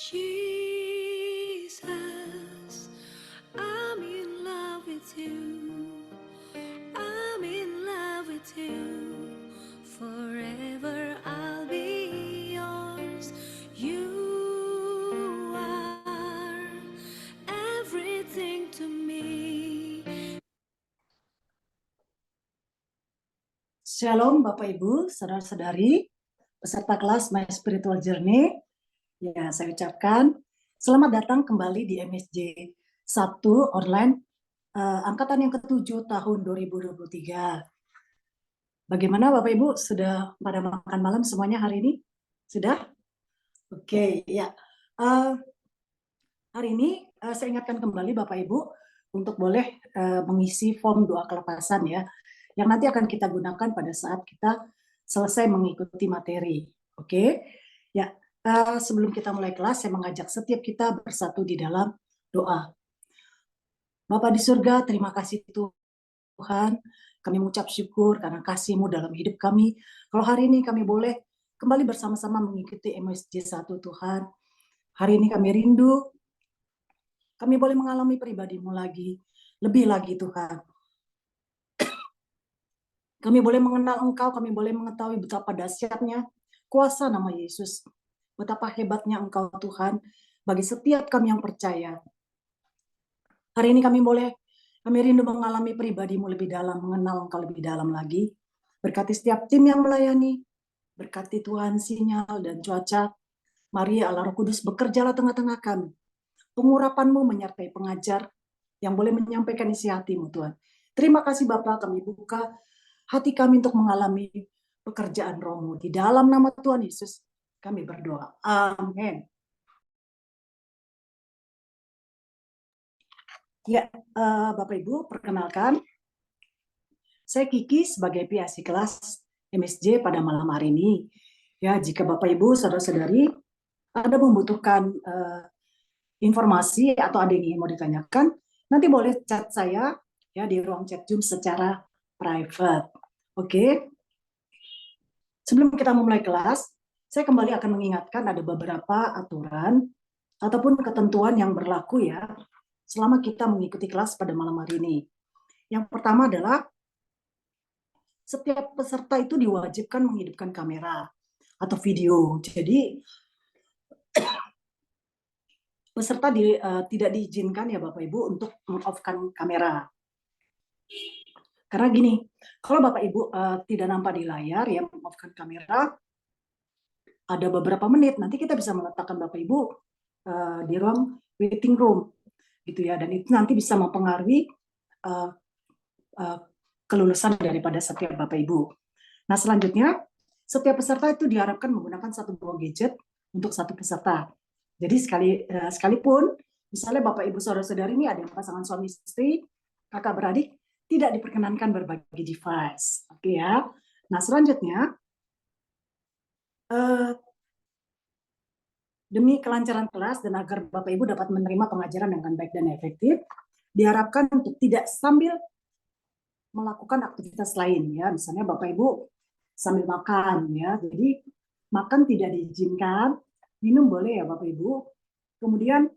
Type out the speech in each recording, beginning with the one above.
Jesus, I'm in love with you. I'm in love with you. Forever I'll be yours. You are everything to me. Shalom Bapak Ibu, saudara-saudari, peserta kelas My Spiritual Journey. Ya, saya ucapkan selamat datang kembali di MSJ 1 online angkatan yang ke-7 tahun 2023. Bagaimana Bapak Ibu, sudah pada makan malam semuanya hari ini? Sudah? Oke, ya. Hari ini saya ingatkan kembali Bapak Ibu untuk boleh mengisi form doa kelepasan ya, yang nanti akan kita gunakan pada saat kita selesai mengikuti materi. Oke, ya. Sebelum kita mulai kelas, saya mengajak setiap kita bersatu di dalam doa. Bapa di surga, terima kasih Tuhan. Kami mengucap syukur karena kasih-Mu dalam hidup kami. Kalau hari ini kami boleh kembali bersama-sama mengikuti MSJ 1 Tuhan. Hari ini kami rindu, kami boleh mengalami pribadi-Mu lagi, lebih lagi Tuhan. Kami boleh mengenal Engkau, kami boleh mengetahui betapa dahsyatnya kuasa nama Yesus. Betapa hebatnya Engkau Tuhan bagi setiap kami yang percaya. Hari ini kami rindu mengalami pribadi-Mu lebih dalam, mengenal Engkau lebih dalam lagi. Berkati setiap tim yang melayani, berkati Tuhan sinyal dan cuaca. Mari Allah Roh Kudus bekerjalah tengah-tengah kami. Pengurapan-Mu menyertai pengajar yang boleh menyampaikan isi hati-Mu Tuhan. Terima kasih Bapa, kami buka hati kami untuk mengalami pekerjaan Roh-Mu. Di dalam nama Tuhan Yesus kami berdoa. Amin. Ya, Bapak Ibu, perkenalkan, saya Kiki sebagai PAC kelas MSJ pada malam hari ini. Ya, jika Bapak Ibu, saudara-saudari ada membutuhkan informasi atau ada yang ingin mau ditanyakan, nanti boleh chat saya ya di ruang chat Zoom secara private. Oke. Sebelum kita memulai kelas, saya kembali akan mengingatkan ada beberapa aturan ataupun ketentuan yang berlaku ya selama kita mengikuti kelas pada malam hari ini. Yang pertama adalah setiap peserta itu diwajibkan menghidupkan kamera atau video. Jadi peserta tidak diizinkan ya Bapak Ibu untuk meng-off-kan kamera. Karena gini, kalau Bapak Ibu tidak nampak di layar ya meng-off-kan kamera, ada beberapa menit nanti kita bisa meletakkan Bapak Ibu di ruang waiting room gitu ya, dan itu nanti bisa mempengaruhi kelulusan daripada setiap Bapak Ibu. Nah, selanjutnya setiap peserta itu diharapkan menggunakan satu buah gadget untuk satu peserta. Jadi sekalipun misalnya Bapak Ibu saudara-saudari ini ada yang pasangan suami istri, kakak beradik, tidak diperkenankan berbagi device. Oke ya. Nah, selanjutnya demi kelancaran kelas dan agar Bapak Ibu dapat menerima pengajaran dengan baik dan efektif, diharapkan untuk tidak sambil melakukan aktivitas lain ya. Misalnya Bapak Ibu sambil makan ya. Jadi makan tidak diizinkan, minum boleh ya Bapak Ibu. Kemudian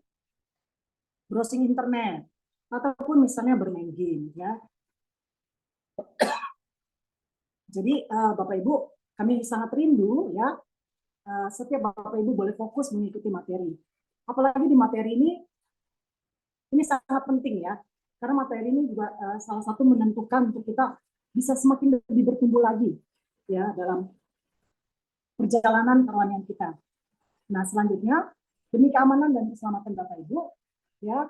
browsing internet ataupun misalnya bermain game ya. Jadi Bapak Ibu, kami sangat rindu ya setiap Bapak Ibu boleh fokus mengikuti materi. Apalagi di materi ini sangat penting ya, karena materi ini juga salah satu menentukan untuk kita bisa semakin lebih bertumbuh lagi ya dalam perjalanan kerohanian kita. Nah, selanjutnya demi keamanan dan keselamatan Bapak Ibu ya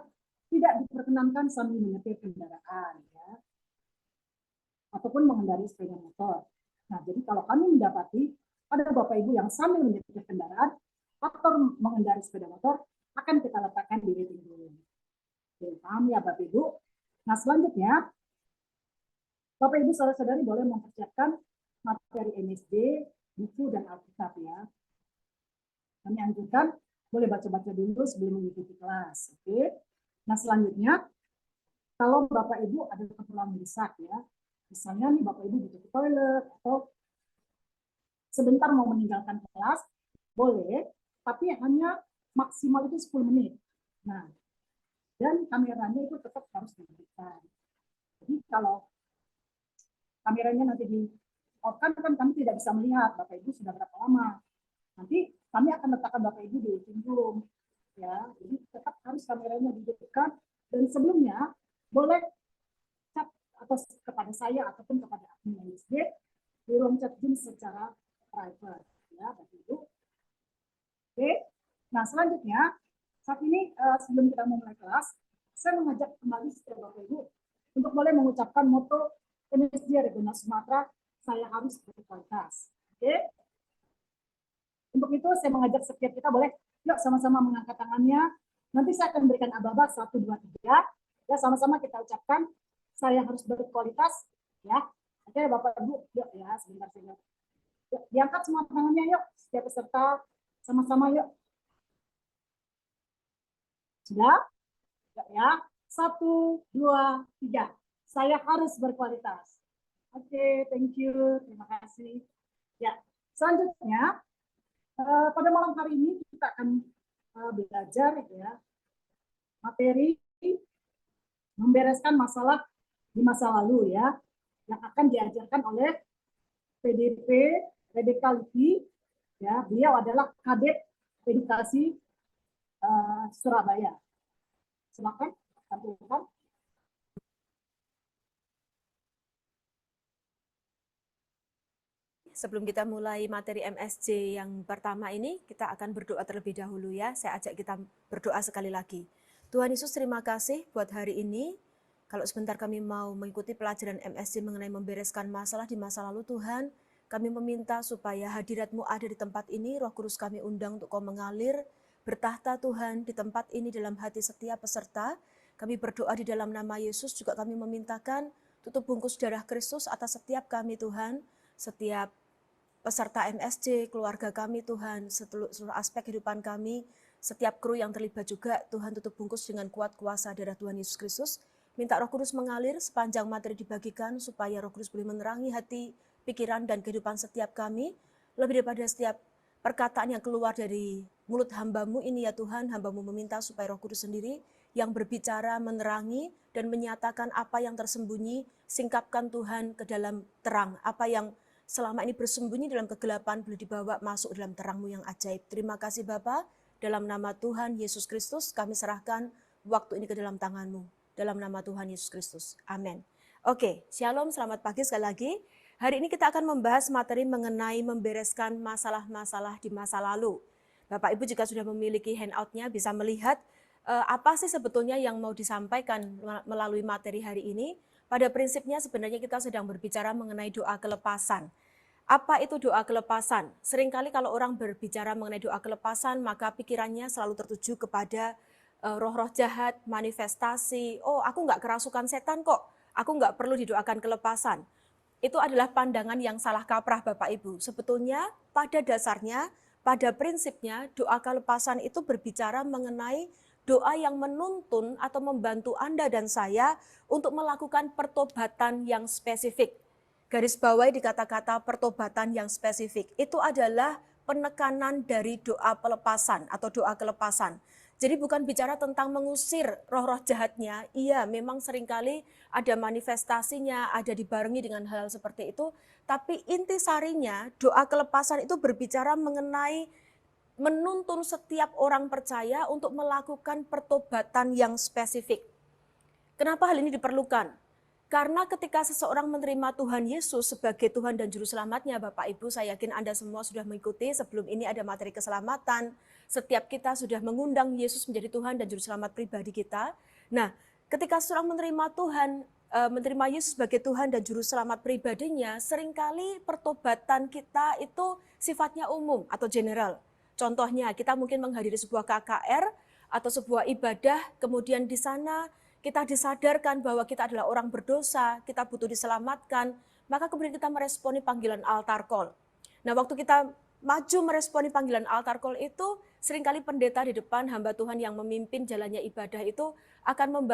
tidak diperkenankan sambil menyetir kendaraan ya ataupun mengendarai sepeda motor. Nah, jadi kalau kami mendapati ada Bapak Ibu yang sambil menyetir kendaraan atau mengendarai sepeda motor, akan kita letakkan di waiting room. Oke, paham ya Bapak Ibu? Nah, selanjutnya Bapak Ibu saudara-saudari boleh mempersiapkan materi MSD, buku dan Alkitab ya. Kami anjurkan boleh baca-baca dulu sebelum mengikuti kelas. Oke. Nah, selanjutnya kalau Bapak Ibu ada keperluan mendesak ya, misalnya nih Bapak Ibu butuh ke toilet atau sebentar mau meninggalkan kelas, boleh, tapi hanya maksimal itu 10 menit. Nah, dan kameranya itu tetap harus dihidupkan. Jadi kalau kameranya nanti di off kan kami tidak bisa melihat Bapak Ibu sudah berapa lama. Nanti kami akan letakkan Bapak Ibu di ujung room, ya. Jadi tetap harus kameranya dihidupkan, dan sebelumnya boleh chat atau kepada saya ataupun kepada admin MSD di ruang chat Zoom secara private, ya Bapak Ibu. Oke. Nah, selanjutnya saat ini sebelum kita memulai kelas, saya mengajak kembali setiap Bapak Ibu untuk boleh mengucapkan moto MSD Regional Sumatera, saya harus berkualitas. Oke. Untuk itu saya mengajak setiap kita boleh yuk sama-sama mengangkat tangannya. Nanti saya akan berikan aba-aba 1, 2, 3. Ya, sama-sama kita ucapkan saya harus berkualitas, ya. Oke, Bapak Ibu, yuk ya, sebentar saja. Yuk, diangkat semua tangannya yuk, setiap peserta sama-sama yuk. Sudah? Yuk ya. 1, 2, 3. Saya harus berkualitas. Oke, thank you. Terima kasih. Ya, selanjutnya pada malam hari ini kita akan belajar ya materi membereskan masalah di masa lalu ya, yang akan diajarkan oleh PDP Redekalipi, ya, beliau adalah Kadep Edukasi Surabaya. Silakan tampilkan. Sebelum kita mulai materi MSC yang pertama ini, kita akan berdoa terlebih dahulu ya. Saya ajak kita berdoa sekali lagi. Tuhan Yesus, terima kasih buat hari ini. Kalau sebentar kami mau mengikuti pelajaran MSC mengenai membereskan masalah di masa lalu, Tuhan, kami meminta supaya hadirat-Mu ada di tempat ini, Roh Kudus kami undang untuk Kau mengalir, bertahta Tuhan di tempat ini dalam hati setiap peserta. Kami berdoa di dalam nama Yesus, juga kami memintakan tutup bungkus darah Kristus atas setiap kami Tuhan, setiap peserta MSC, keluarga kami Tuhan, seluruh aspek kehidupan kami, setiap kru yang terlibat juga, Tuhan tutup bungkus dengan kuat kuasa darah Tuhan Yesus Kristus. Minta Roh Kudus mengalir sepanjang materi dibagikan, supaya Roh Kudus boleh menerangi hati, pikiran, dan kehidupan setiap kami, lebih daripada setiap perkataan yang keluar dari mulut hamba-Mu ini ya Tuhan. Hamba-Mu meminta supaya Roh Kudus sendiri yang berbicara, menerangi, dan menyatakan apa yang tersembunyi, singkapkan Tuhan ke dalam terang, apa yang selama ini bersembunyi dalam kegelapan boleh dibawa masuk dalam terang-Mu yang ajaib. Terima kasih Bapa, dalam nama Tuhan Yesus Kristus kami serahkan waktu ini ke dalam tangan-Mu. Dalam nama Tuhan Yesus Kristus. Amin. Oke, shalom, selamat pagi sekali lagi. Hari ini kita akan membahas materi mengenai membereskan masalah-masalah di masa lalu. Bapak Ibu jika sudah memiliki handout-nya bisa melihat apa sih sebetulnya yang mau disampaikan melalui materi hari ini. Pada prinsipnya sebenarnya kita sedang berbicara mengenai doa kelepasan. Apa itu doa kelepasan? Seringkali kalau orang berbicara mengenai doa kelepasan, maka pikirannya selalu tertuju kepada roh-roh jahat, manifestasi. Oh, aku nggak kerasukan setan kok, aku nggak perlu didoakan kelepasan. Itu adalah pandangan yang salah kaprah Bapak Ibu. Sebetulnya pada dasarnya, pada prinsipnya doa kelepasan itu berbicara mengenai doa yang menuntun atau membantu Anda dan saya untuk melakukan pertobatan yang spesifik. Garis bawahi di kata-kata pertobatan yang spesifik. Itu adalah penekanan dari doa pelepasan atau doa kelepasan. Jadi bukan bicara tentang mengusir roh-roh jahatnya. Iya, memang seringkali ada manifestasinya, ada dibarengi dengan hal seperti itu. Tapi intisarinya doa kelepasan itu berbicara mengenai menuntun setiap orang percaya untuk melakukan pertobatan yang spesifik. Kenapa hal ini diperlukan? Karena ketika seseorang menerima Tuhan Yesus sebagai Tuhan dan Juru Selamatnya, Bapak Ibu, saya yakin Anda semua sudah mengikuti sebelum ini ada materi keselamatan. Setiap kita sudah mengundang Yesus menjadi Tuhan dan Juru Selamat pribadi kita. Nah, ketika seseorang menerima Tuhan, menerima Yesus sebagai Tuhan dan Juru Selamat pribadinya, seringkali pertobatan kita itu sifatnya umum atau general. Contohnya, kita mungkin menghadiri sebuah KKR atau sebuah ibadah, kemudian di sana kita disadarkan bahwa kita adalah orang berdosa, kita butuh diselamatkan, maka kemudian kita meresponi panggilan altar call. Nah, waktu kita maju meresponi panggilan altar call itu, seringkali pendeta di depan hamba Tuhan yang memimpin jalannya ibadah itu akan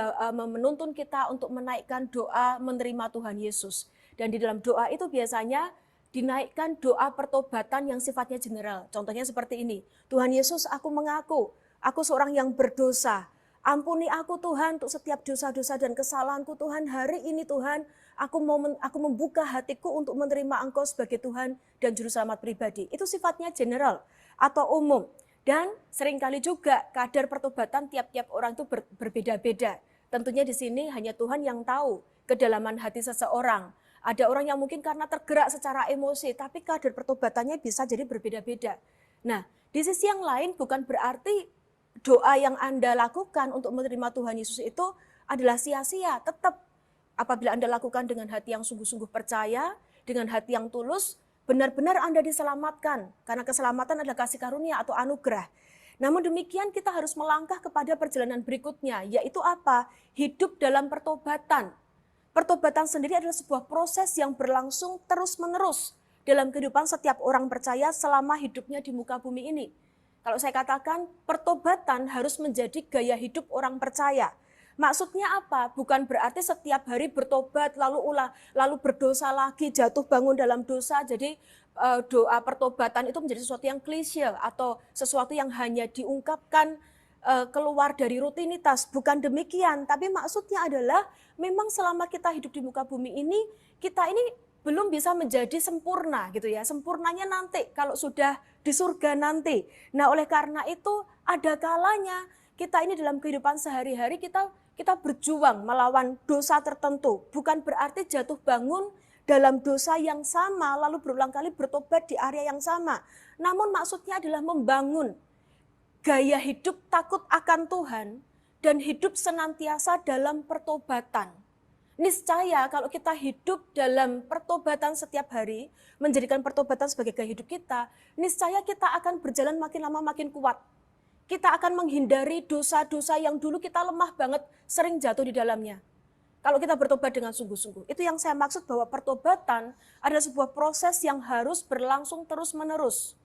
menuntun kita untuk menaikkan doa menerima Tuhan Yesus. Dan di dalam doa itu biasanya dinaikkan doa pertobatan yang sifatnya general. Contohnya seperti ini, Tuhan Yesus, aku mengaku aku seorang yang berdosa. Ampuni aku Tuhan untuk setiap dosa-dosa dan kesalahanku Tuhan. Hari ini Tuhan, aku membuka hatiku untuk menerima Engkau sebagai Tuhan dan Juru Selamat pribadi. Itu sifatnya general atau umum. Dan seringkali juga kadar pertobatan tiap-tiap orang itu berbeda-beda. Tentunya di sini hanya Tuhan yang tahu kedalaman hati seseorang. Ada orang yang mungkin karena tergerak secara emosi, tapi kadar pertobatannya bisa jadi berbeda-beda. Nah, di sisi yang lain bukan berarti doa yang Anda lakukan untuk menerima Tuhan Yesus itu adalah sia-sia. Tetap apabila Anda lakukan dengan hati yang sungguh-sungguh percaya, dengan hati yang tulus, benar-benar Anda diselamatkan. Karena keselamatan adalah kasih karunia atau anugerah. Namun demikian kita harus melangkah kepada perjalanan berikutnya, yaitu apa? Hidup dalam pertobatan. Pertobatan sendiri adalah sebuah proses yang berlangsung terus-menerus dalam kehidupan setiap orang percaya selama hidupnya di muka bumi ini. Kalau saya katakan pertobatan harus menjadi gaya hidup orang percaya. Maksudnya apa? Bukan berarti setiap hari bertobat lalu berdosa lagi, jatuh bangun dalam dosa. Jadi doa pertobatan itu menjadi sesuatu yang klise atau sesuatu yang hanya diungkapkan keluar dari rutinitas. Bukan demikian, tapi maksudnya adalah memang selama kita hidup di muka bumi ini, kita ini belum bisa menjadi sempurna gitu ya. Sempurnanya nanti kalau sudah di surga nanti. Nah, oleh karena itu ada kalanya kita ini dalam kehidupan sehari-hari kita berjuang melawan dosa tertentu. Bukan berarti jatuh bangun dalam dosa yang sama lalu berulang kali bertobat di area yang sama. Namun maksudnya adalah membangun gaya hidup takut akan Tuhan dan hidup senantiasa dalam pertobatan. Niscaya kalau kita hidup dalam pertobatan setiap hari, menjadikan pertobatan sebagai gaya hidup kita, niscaya kita akan berjalan makin lama makin kuat. Kita akan menghindari dosa-dosa yang dulu kita lemah banget, sering jatuh di dalamnya. Kalau kita bertobat dengan sungguh-sungguh, itu yang saya maksud bahwa pertobatan adalah sebuah proses yang harus berlangsung terus-menerus.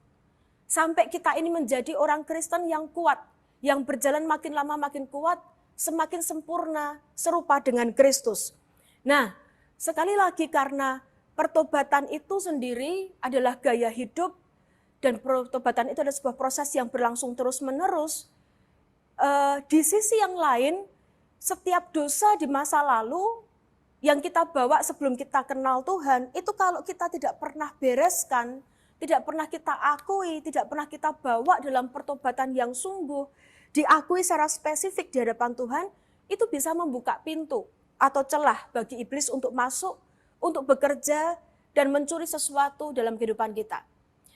Sampai kita ini menjadi orang Kristen yang kuat, yang berjalan makin lama makin kuat, semakin sempurna, serupa dengan Kristus. Nah, sekali lagi karena pertobatan itu sendiri adalah gaya hidup, dan pertobatan itu adalah sebuah proses yang berlangsung terus-menerus. Di sisi yang lain, setiap dosa di masa lalu yang kita bawa sebelum kita kenal Tuhan, itu kalau kita tidak pernah bereskan, tidak pernah kita akui, tidak pernah kita bawa dalam pertobatan yang sungguh, diakui secara spesifik di hadapan Tuhan, itu bisa membuka pintu atau celah bagi iblis untuk masuk, untuk bekerja, dan mencuri sesuatu dalam kehidupan kita.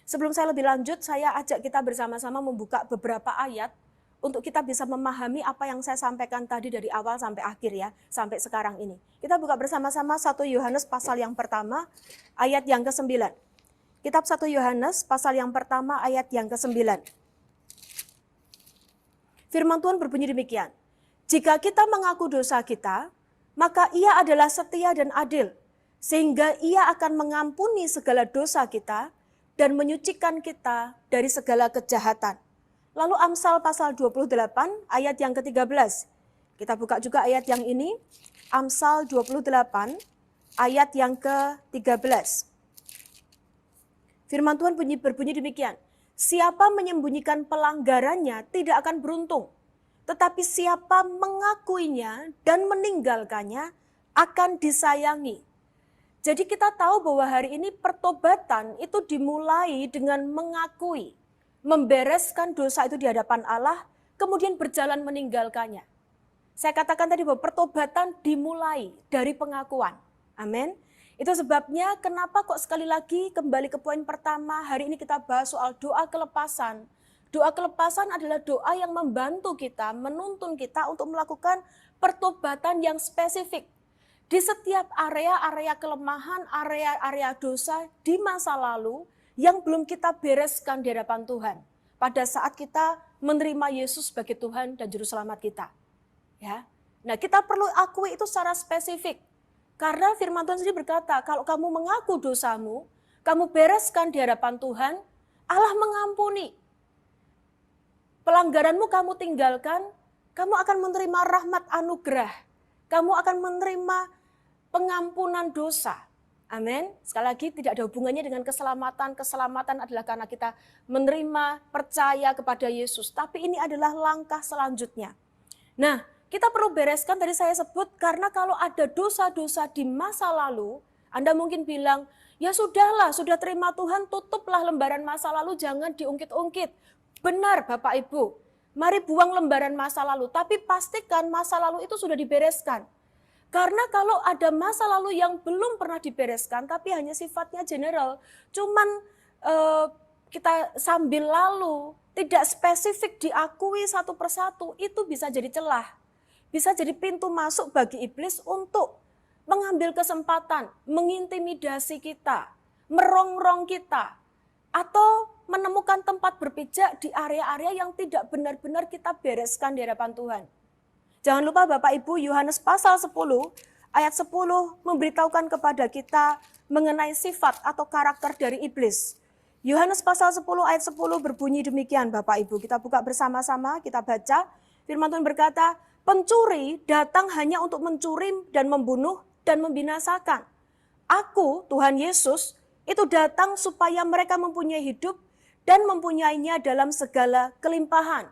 Sebelum saya lebih lanjut, saya ajak kita bersama-sama membuka beberapa ayat untuk kita bisa memahami apa yang saya sampaikan tadi dari awal sampai akhir ya, sampai sekarang ini. Kita buka bersama-sama 1 Yohanes pasal yang pertama, ayat yang ke-9. Kitab 1 Yohanes pasal yang pertama ayat yang ke-9. Firman Tuhan berbunyi demikian. Jika kita mengaku dosa kita, maka Ia adalah setia dan adil, sehingga Ia akan mengampuni segala dosa kita dan menyucikan kita dari segala kejahatan. Lalu Amsal pasal 28 ayat yang ke-13. Kita buka juga ayat yang ini. Amsal 28 ayat yang ke-13. Firman Tuhan berbunyi demikian. Siapa menyembunyikan pelanggarannya tidak akan beruntung. Tetapi siapa mengakuinya dan meninggalkannya akan disayangi. Jadi kita tahu bahwa hari ini pertobatan itu dimulai dengan mengakui. Membereskan dosa itu di hadapan Allah, kemudian berjalan meninggalkannya. Saya katakan tadi bahwa pertobatan dimulai dari pengakuan. Amin. Itu sebabnya kenapa kok sekali lagi kembali ke poin pertama, hari ini kita bahas soal doa kelepasan. Doa kelepasan adalah doa yang membantu kita, menuntun kita untuk melakukan pertobatan yang spesifik. Di setiap area-area kelemahan, area-area dosa di masa lalu yang belum kita bereskan di hadapan Tuhan. Pada saat kita menerima Yesus sebagai Tuhan dan Juru Selamat kita. Ya. Nah, kita perlu akui itu secara spesifik. Karena firman Tuhan sendiri berkata, kalau kamu mengaku dosamu, kamu bereskan di hadapan Tuhan, Allah mengampuni. Pelanggaranmu kamu tinggalkan, kamu akan menerima rahmat anugerah. Kamu akan menerima pengampunan dosa. Amin. Sekali lagi tidak ada hubungannya dengan keselamatan. Keselamatan adalah karena kita menerima, percaya kepada Yesus. Tapi ini adalah langkah selanjutnya. Nah, kita perlu bereskan tadi saya sebut karena kalau ada dosa-dosa di masa lalu, Anda mungkin bilang, ya sudahlah, sudah terima Tuhan, tutuplah lembaran masa lalu, jangan diungkit-ungkit. Benar Bapak Ibu, mari buang lembaran masa lalu, tapi pastikan masa lalu itu sudah dibereskan. Karena kalau ada masa lalu yang belum pernah dibereskan, tapi hanya sifatnya general, cuman kita sambil lalu, tidak spesifik diakui satu persatu, itu bisa jadi celah. Bisa jadi pintu masuk bagi iblis untuk mengambil kesempatan, mengintimidasi kita, merongrong kita, atau menemukan tempat berpijak di area-area yang tidak benar-benar kita bereskan di hadapan Tuhan. Jangan lupa Bapak Ibu, Yohanes pasal 10 ayat 10 memberitahukan kepada kita mengenai sifat atau karakter dari iblis. Yohanes pasal 10 ayat 10 berbunyi demikian Bapak Ibu. Kita buka bersama-sama, kita baca. Firman Tuhan berkata, pencuri datang hanya untuk mencuri dan membunuh dan membinasakan. Aku, Tuhan Yesus, itu datang supaya mereka mempunyai hidup dan mempunyainya dalam segala kelimpahan.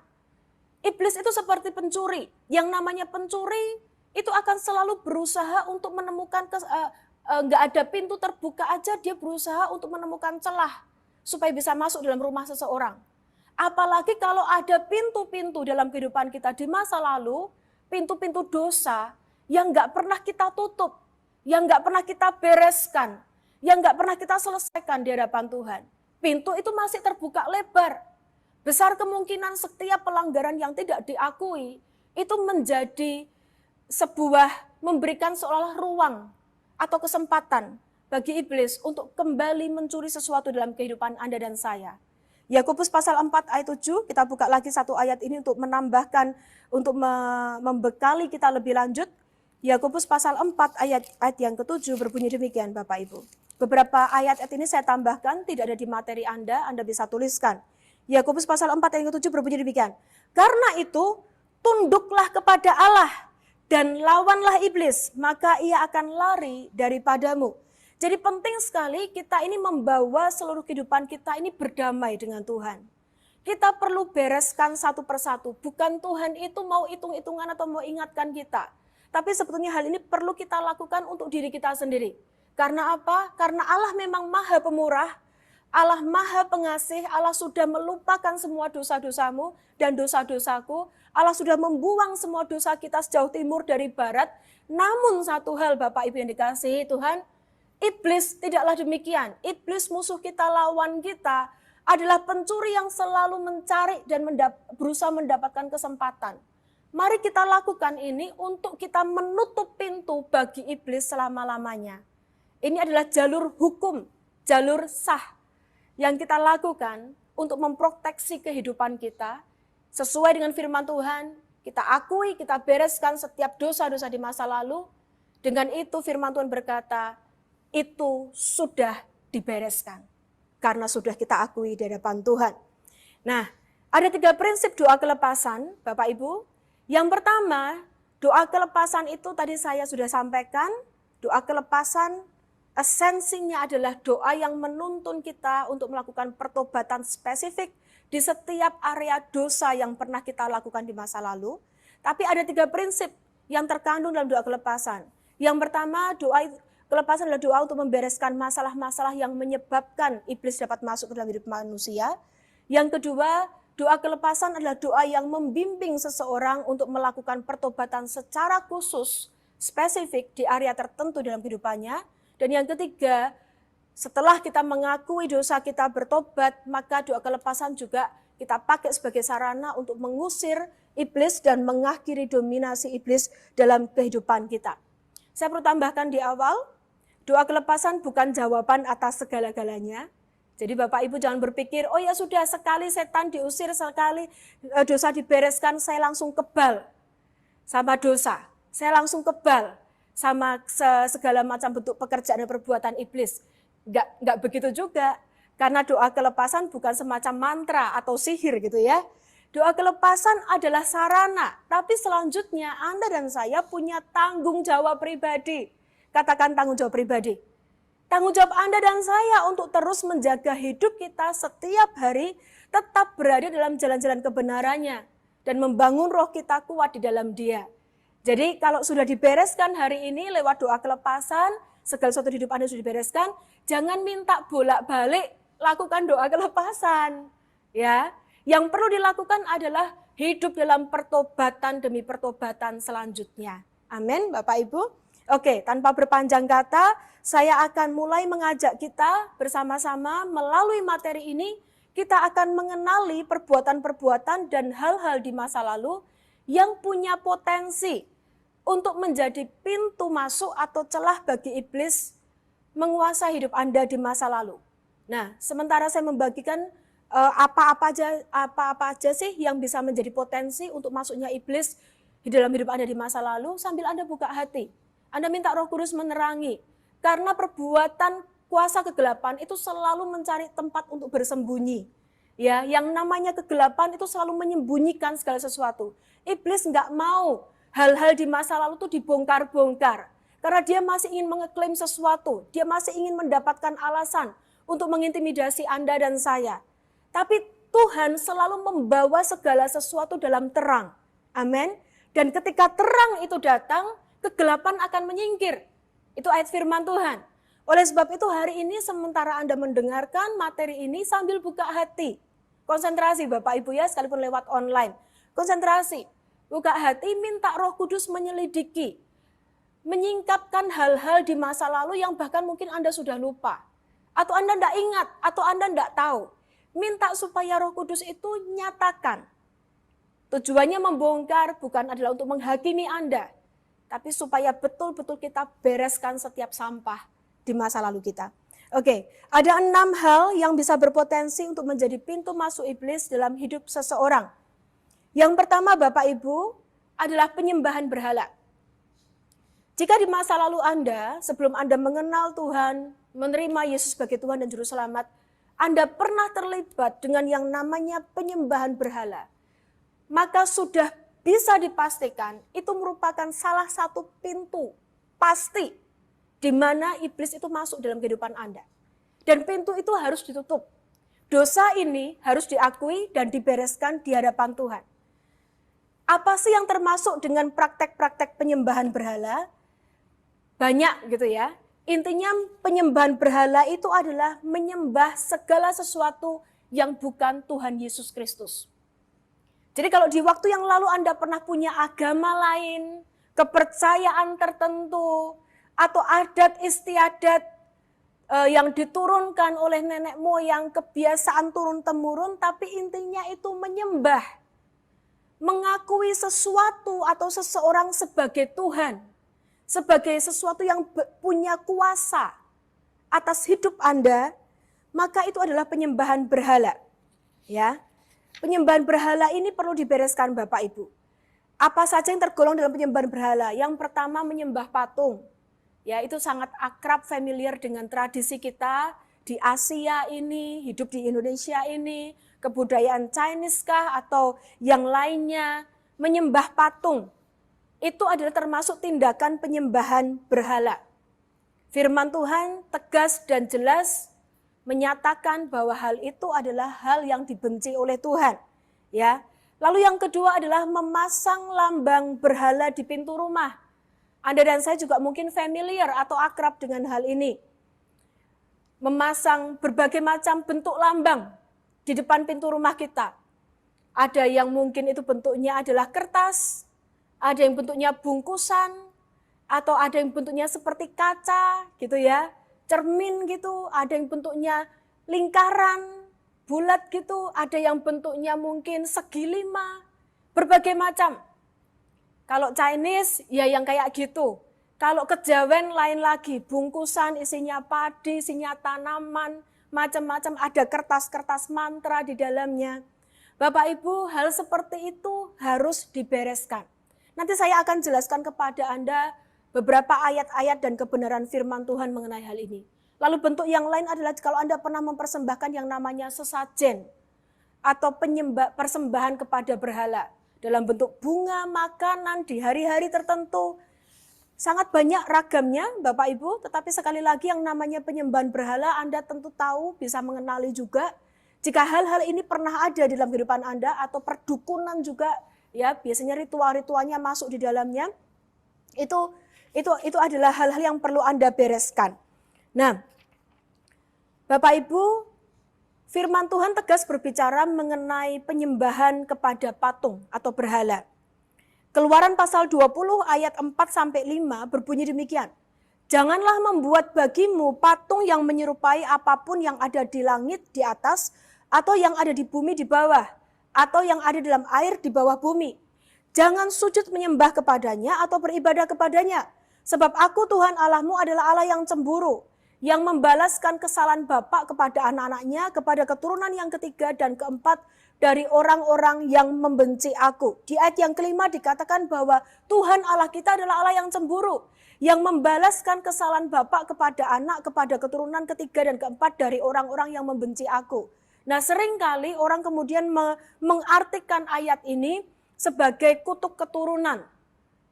Iblis itu seperti pencuri. Yang namanya pencuri itu akan selalu berusaha untuk menemukan, nggak ada pintu terbuka aja dia berusaha untuk menemukan celah supaya bisa masuk dalam rumah seseorang. Apalagi kalau ada pintu-pintu dalam kehidupan kita di masa lalu, pintu-pintu dosa yang nggak pernah kita tutup, yang nggak pernah kita bereskan, yang nggak pernah kita selesaikan di hadapan Tuhan. Pintu itu masih terbuka lebar. Besar kemungkinan setiap pelanggaran yang tidak diakui itu menjadi sebuah memberikan seolah ruang atau kesempatan bagi iblis untuk kembali mencuri sesuatu dalam kehidupan Anda dan saya. Yakobus pasal 4 ayat 7, kita buka lagi satu ayat ini untuk menambahkan, untuk membekali kita lebih lanjut. Yakobus pasal 4 ayat yang ke-7 berbunyi demikian Bapak Ibu. Beberapa ayat ini saya tambahkan, tidak ada di materi Anda bisa tuliskan. Yakobus pasal 4 ayat ke-7 berbunyi demikian. Karena itu, tunduklah kepada Allah dan lawanlah iblis, maka ia akan lari daripadamu. Jadi penting sekali kita ini membawa seluruh kehidupan kita ini berdamai dengan Tuhan. Kita perlu bereskan satu persatu. Bukan Tuhan itu mau hitung-hitungan atau mau ingatkan kita. Tapi sebetulnya hal ini perlu kita lakukan untuk diri kita sendiri. Karena apa? Karena Allah memang Maha Pemurah. Allah Maha Pengasih, Allah sudah melupakan semua dosa-dosamu dan dosa-dosaku. Allah sudah membuang semua dosa kita sejauh timur dari barat. Namun satu hal Bapak Ibu yang dikasihi Tuhan, iblis tidaklah demikian. Iblis musuh kita, lawan kita adalah pencuri yang selalu mencari dan berusaha mendapatkan kesempatan. Mari kita lakukan ini untuk kita menutup pintu bagi iblis selama-lamanya. Ini adalah jalur hukum, jalur sah yang kita lakukan untuk memproteksi kehidupan kita sesuai dengan firman Tuhan. Kita akui, kita bereskan setiap dosa-dosa di masa lalu. Dengan itu firman Tuhan berkata, itu sudah dibereskan karena sudah kita akui di hadapan Tuhan. Nah, ada 3 prinsip doa kelepasan, Bapak Ibu. Yang pertama, doa kelepasan itu tadi saya sudah sampaikan, doa kelepasan esensinya adalah doa yang menuntun kita untuk melakukan pertobatan spesifik di setiap area dosa yang pernah kita lakukan di masa lalu. Tapi ada 3 prinsip yang terkandung dalam doa kelepasan. Yang pertama, doa kelepasan adalah doa untuk membereskan masalah-masalah yang menyebabkan iblis dapat masuk ke dalam hidup manusia. Yang kedua, doa kelepasan adalah doa yang membimbing seseorang untuk melakukan pertobatan secara khusus, spesifik di area tertentu dalam kehidupannya. Dan yang ketiga, setelah kita mengakui dosa kita bertobat, maka doa kelepasan juga kita pakai sebagai sarana untuk mengusir iblis dan mengakhiri dominasi iblis dalam kehidupan kita. Saya perlu tambahkan di awal, doa kelepasan bukan jawaban atas segala-galanya. Jadi Bapak Ibu jangan berpikir, oh ya sudah sekali setan diusir, sekali dosa dibereskan, saya langsung kebal sama dosa. Saya langsung kebal sama segala macam bentuk pekerjaan dan perbuatan iblis. Enggak begitu juga. Karena doa kelepasan bukan semacam mantra atau sihir gitu ya. Doa kelepasan adalah sarana. Tapi selanjutnya Anda dan saya punya tanggung jawab pribadi. Katakan tanggung jawab pribadi. Tanggung jawab Anda dan saya untuk terus menjaga hidup kita setiap hari tetap berada dalam jalan-jalan kebenarannya dan membangun roh kita kuat di dalam Dia. Jadi kalau sudah dibereskan hari ini lewat doa kelepasan, segala sesuatu di hidup Anda sudah dibereskan, jangan minta bolak-balik lakukan doa kelepasan. Ya, yang perlu dilakukan adalah hidup dalam pertobatan demi pertobatan selanjutnya. Amin, Bapak Ibu. Oke, tanpa berpanjang kata, saya akan mulai mengajak kita bersama-sama melalui materi ini, kita akan mengenali perbuatan-perbuatan dan hal-hal di masa lalu yang punya potensi untuk menjadi pintu masuk atau celah bagi iblis menguasai hidup Anda di masa lalu. Nah, sementara saya membagikan apa-apa aja sih yang bisa menjadi potensi untuk masuknya iblis di dalam hidup Anda di masa lalu, sambil Anda buka hati. Anda minta Roh Kudus menerangi. Karena perbuatan kuasa kegelapan itu selalu mencari tempat untuk bersembunyi. Ya, yang namanya kegelapan itu selalu menyembunyikan segala sesuatu. Iblis nggak mau hal-hal di masa lalu itu dibongkar-bongkar. Karena dia masih ingin mengeklaim sesuatu. Dia masih ingin mendapatkan alasan untuk mengintimidasi Anda dan saya. Tapi Tuhan selalu membawa segala sesuatu dalam terang. Amin. Dan ketika terang itu datang, kegelapan akan menyingkir. Itu ayat firman Tuhan. Oleh sebab itu hari ini sementara Anda mendengarkan materi ini sambil buka hati. Konsentrasi Bapak Ibu ya, sekalipun lewat online. Konsentrasi, buka hati, minta Roh Kudus menyelidiki. Menyingkapkan hal-hal di masa lalu yang bahkan mungkin Anda sudah lupa. Atau Anda tidak ingat, atau Anda tidak tahu. Minta supaya Roh Kudus itu nyatakan. Tujuannya membongkar bukan adalah untuk menghakimi Anda. Tapi supaya betul-betul kita bereskan setiap sampah di masa lalu kita. Oke, ada 6 hal yang bisa berpotensi untuk menjadi pintu masuk iblis dalam hidup seseorang. Yang pertama Bapak Ibu adalah penyembahan berhala. Jika di masa lalu Anda, sebelum Anda mengenal Tuhan, menerima Yesus sebagai Tuhan dan Juru Selamat, Anda pernah terlibat dengan yang namanya penyembahan berhala, maka sudah bisa dipastikan itu merupakan salah satu pintu pasti di mana iblis itu masuk dalam kehidupan Anda. Dan pintu itu harus ditutup. Dosa ini harus diakui dan dibereskan di hadapan Tuhan. Apa sih yang termasuk dengan praktek-praktek penyembahan berhala? Banyak gitu ya. Intinya penyembahan berhala itu adalah menyembah segala sesuatu yang bukan Tuhan Yesus Kristus. Jadi kalau di waktu yang lalu Anda pernah punya agama lain, kepercayaan tertentu, atau adat istiadat yang diturunkan oleh nenek moyang, kebiasaan turun-temurun, tapi intinya itu menyembah, mengakui sesuatu atau seseorang sebagai Tuhan, sebagai sesuatu yang punya kuasa atas hidup Anda, maka itu adalah penyembahan berhala. Ya. Penyembahan berhala ini perlu dibereskan Bapak Ibu. Apa saja yang tergolong dalam penyembahan berhala? Yang pertama menyembah patung. Ya, itu sangat akrab, familiar dengan tradisi kita di Asia ini, hidup di Indonesia ini, kebudayaan Chinese kah atau yang lainnya, menyembah patung. Itu adalah termasuk tindakan penyembahan berhala. Firman Tuhan tegas dan jelas menyatakan bahwa hal itu adalah hal yang dibenci oleh Tuhan. Ya. Lalu yang kedua adalah memasang lambang berhala di pintu rumah. Anda dan saya juga mungkin familiar atau akrab dengan hal ini. Memasang berbagai macam bentuk lambang di depan pintu rumah kita. Ada yang mungkin itu bentuknya adalah kertas, ada yang bentuknya bungkusan, atau ada yang bentuknya seperti kaca gitu ya. Cermin gitu, ada yang bentuknya lingkaran, bulat gitu, ada yang bentuknya mungkin segi 5, berbagai macam. Kalau Chinese ya yang kayak gitu. Kalau kejawen lain lagi, bungkusan isinya padi, isinya tanaman, macam-macam, ada kertas-kertas mantra di dalamnya. Bapak Ibu, hal seperti itu harus dibereskan. Nanti saya akan jelaskan kepada Anda beberapa ayat-ayat dan kebenaran firman Tuhan mengenai hal ini. Lalu bentuk yang lain adalah kalau Anda pernah mempersembahkan yang namanya sesajen atau persembahan kepada berhala dalam bentuk bunga, makanan di hari-hari tertentu. sangat banyak ragamnya Bapak Ibu, tetapi sekali lagi yang namanya penyembahan berhala Anda tentu tahu, bisa mengenali juga. Jika hal-hal ini pernah ada di dalam kehidupan Anda atau perdukunan juga, ya biasanya ritual-ritualnya masuk di dalamnya, itu adalah hal-hal yang perlu Anda bereskan. Nah, Bapak Ibu, firman Tuhan tegas berbicara mengenai penyembahan kepada patung atau berhala. Keluaran pasal 20 ayat 4-5 berbunyi demikian. Janganlah membuat bagimu patung yang menyerupai apapun yang ada di langit di atas, atau yang ada di bumi di bawah, atau yang ada dalam air di bawah bumi. Jangan sujud menyembah kepadanya atau beribadah kepadanya. Sebab aku Tuhan Allahmu adalah Allah yang cemburu, yang membalaskan kesalahan bapak kepada anak-anaknya, kepada keturunan yang ketiga dan keempat dari orang-orang yang membenci aku. Di ayat yang kelima dikatakan bahwa Tuhan Allah kita adalah Allah yang cemburu, yang membalaskan kesalahan bapak kepada anak, kepada keturunan ketiga dan keempat dari orang-orang yang membenci aku. Nah, seringkali orang kemudian mengartikan ayat ini sebagai kutuk keturunan.